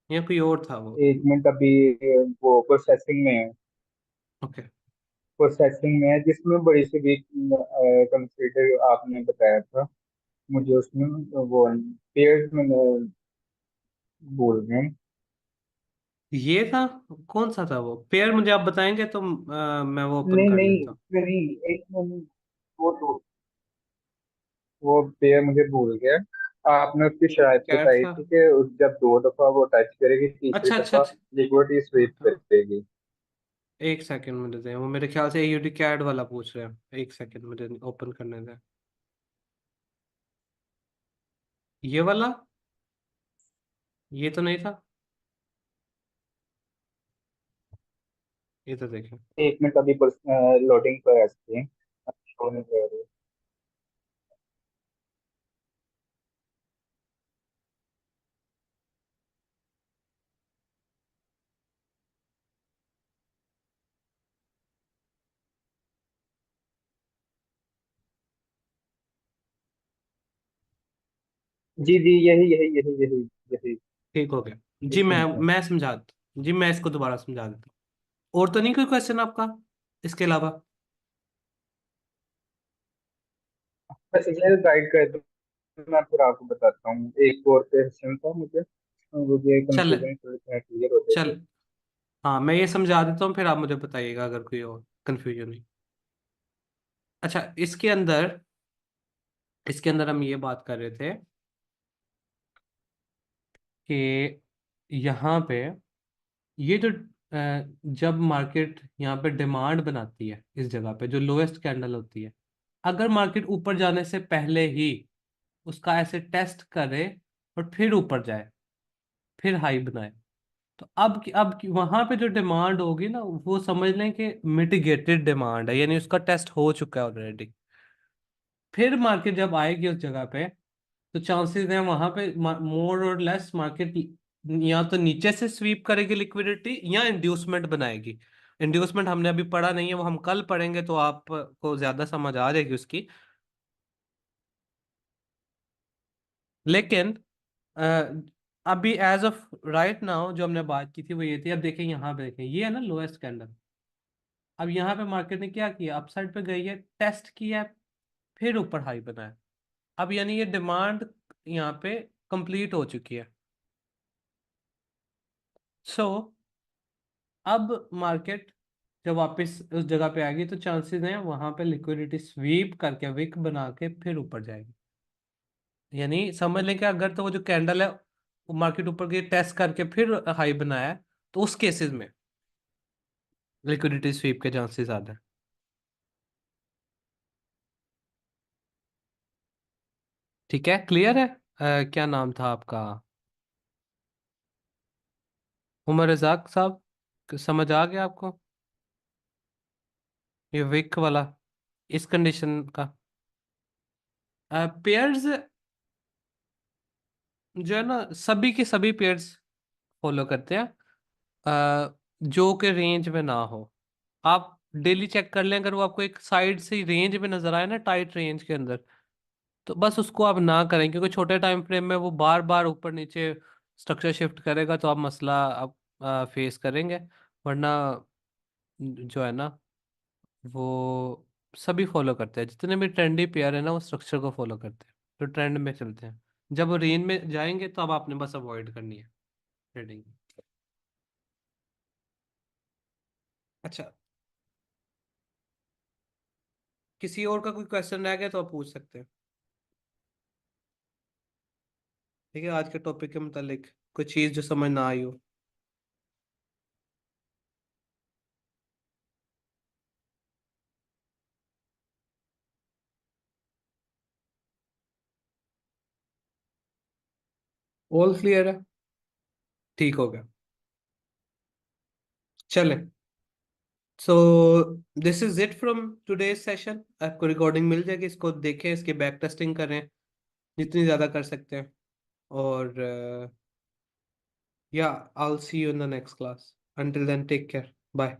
या कोई और था वो? एक मिनट, अभी वो प्रोसेसिंग में है। ओके। प्रोसेसिंग में है जिसमें बड़ी सी वीक कंसीडर आपने बताया था मुझे उसमें। वो पेयर्स में बोल रहे हैं। ये था? कौन सा था वो पेयर, मुझे आप बताएंगे तो मैं वो ओपन नहीं कर नहीं, लेता हूँ। उसमें नहीं, एक मिनट। वो तो वो पेयर मुझे भूल गया। आपने उसकी शराइत क्या बताई था? थी कि जब दो दफा वो टच करेगी तीसरी अच्छा अच्छा दफा अच्छा। लिक्विड ही स्वीप हाँ, करेगी। एक सेकंड मुझे दें, वो मेरे ख्याल से एयूडी कैड वाला पूछ रहे हैं। एक सेकंड मुझे ओपन करने दें। ये वाला, ये तो नहीं था। ये तो देखें। एक मिनट, अभी लोडिंग पर है स्क्रीन। शो नहीं कर रही। जी जी, यही यही यही यही यही। ठीक हो गया। जी, इसी मैं में है। मैं समझा देता, जी मैं इसको दोबारा समझा देता हूँ। और तो नहीं कोई क्वेश्चन आपका इसके अलावा? बस ये गाइड कर दो, मैं फिर आपको बताता हूँ। एक और क्वेश्चन था मुझे, मुझे चल कंफ्यूजन क्लियर हो जाए चल, तो। हाँ मैं ये समझा देता हूँ, फिर आप मुझे बताइएगा अगर कोई और कंफ्यूजन नहीं। अच्छा, इसके अंदर हम ये बात कर रहे थे कि यहाँ पे ये जो जब मार्केट यहाँ पे डिमांड बनाती है, इस जगह पे जो लोएस्ट कैंडल होती है, अगर मार्केट ऊपर जाने से पहले ही उसका ऐसे टेस्ट करे और फिर ऊपर जाए, फिर हाई बनाए, तो वहां पे जो डिमांड होगी ना, वो समझ लें कि मिटिगेटेड डिमांड है, यानी उसका टेस्ट हो चुका है ऑलरेडी। फिर मार्केट जब आएगी उस जगह पे, तो चांसेस हैं वहां पे मोर और लेस मार्केट या तो नीचे से स्वीप करेगी लिक्विडिटी, या इंड्यूसमेंट बनाएगी। इंड्यूसमेंट हमने अभी पढ़ा नहीं है, वो हम कल पढ़ेंगे तो आपको ज्यादा समझ आ जाएगी उसकी। लेकिन अ, अभी एज ऑफ राइट नाउ जो हमने बात की थी वो ये थी। अब देखें, यहाँ पे देखें, ये है ना लोएस्ट कैंडल। अब यहाँ पे मार्केट ने क्या किया, अपसाइड पे गई है, टेस्ट किया है, फिर ऊपर हाई बनाया। अब यानी ये डिमांड यहाँ पे कंप्लीट हो चुकी है। सो अब मार्केट जब वापस उस जगह पे आएगी, तो चांसेस हैं वहां पे लिक्विडिटी स्वीप करके विक बना के फिर ऊपर जाएगी। यानी समझ लें कि अगर तो वो जो कैंडल है वो मार्केट ऊपर की टेस्ट करके फिर हाई बनाया है, तो उस केसेस में लिक्विडिटी स्वीप के चांसेस ज्यादा है। ठीक है, क्लियर है? क्या नाम था आपका? उमर रजाक साहब, समझ आ गया आपको ये विक वाला, इस कंडीशन का? पेयर्स जो है ना, सभी के सभी पेयर्स फॉलो करते हैं, जो के रेंज में ना हो। आप डेली चेक कर लें, अगर वो आपको एक साइड से रेंज में नजर आए ना, टाइट रेंज के अंदर, तो बस उसको आप ना करें, क्योंकि छोटे टाइम फ्रेम में वो बार बार ऊपर नीचे स्ट्रक्चर शिफ्ट करेगा, तो आप मसला आप फेस करेंगे। वरना जो है ना वो सभी फॉलो करते हैं, जितने भी ट्रेंडी पेयर है ना वो स्ट्रक्चर को फॉलो करते हैं, तो ट्रेंड में चलते हैं। जब वो रेन में जाएंगे तो अब आपने बस अवॉइड करनी है ट्रेडिंग। अच्छा, किसी और का कोई क्वेश्चन रह गया तो आप पूछ सकते हैं। ठीक है, आज के टॉपिक के मुतालिक कोई चीज़ जो समझ ना आई हो। ऑल क्लियर है? ठीक हो गया। चले, so this is it from today's session. आपको रिकॉर्डिंग मिल जाएगी, इसको देखें, इसकी बैक टेस्टिंग करें जितनी ज़्यादा कर सकते हैं। और या I will see you in the next class. Until then take care, bye.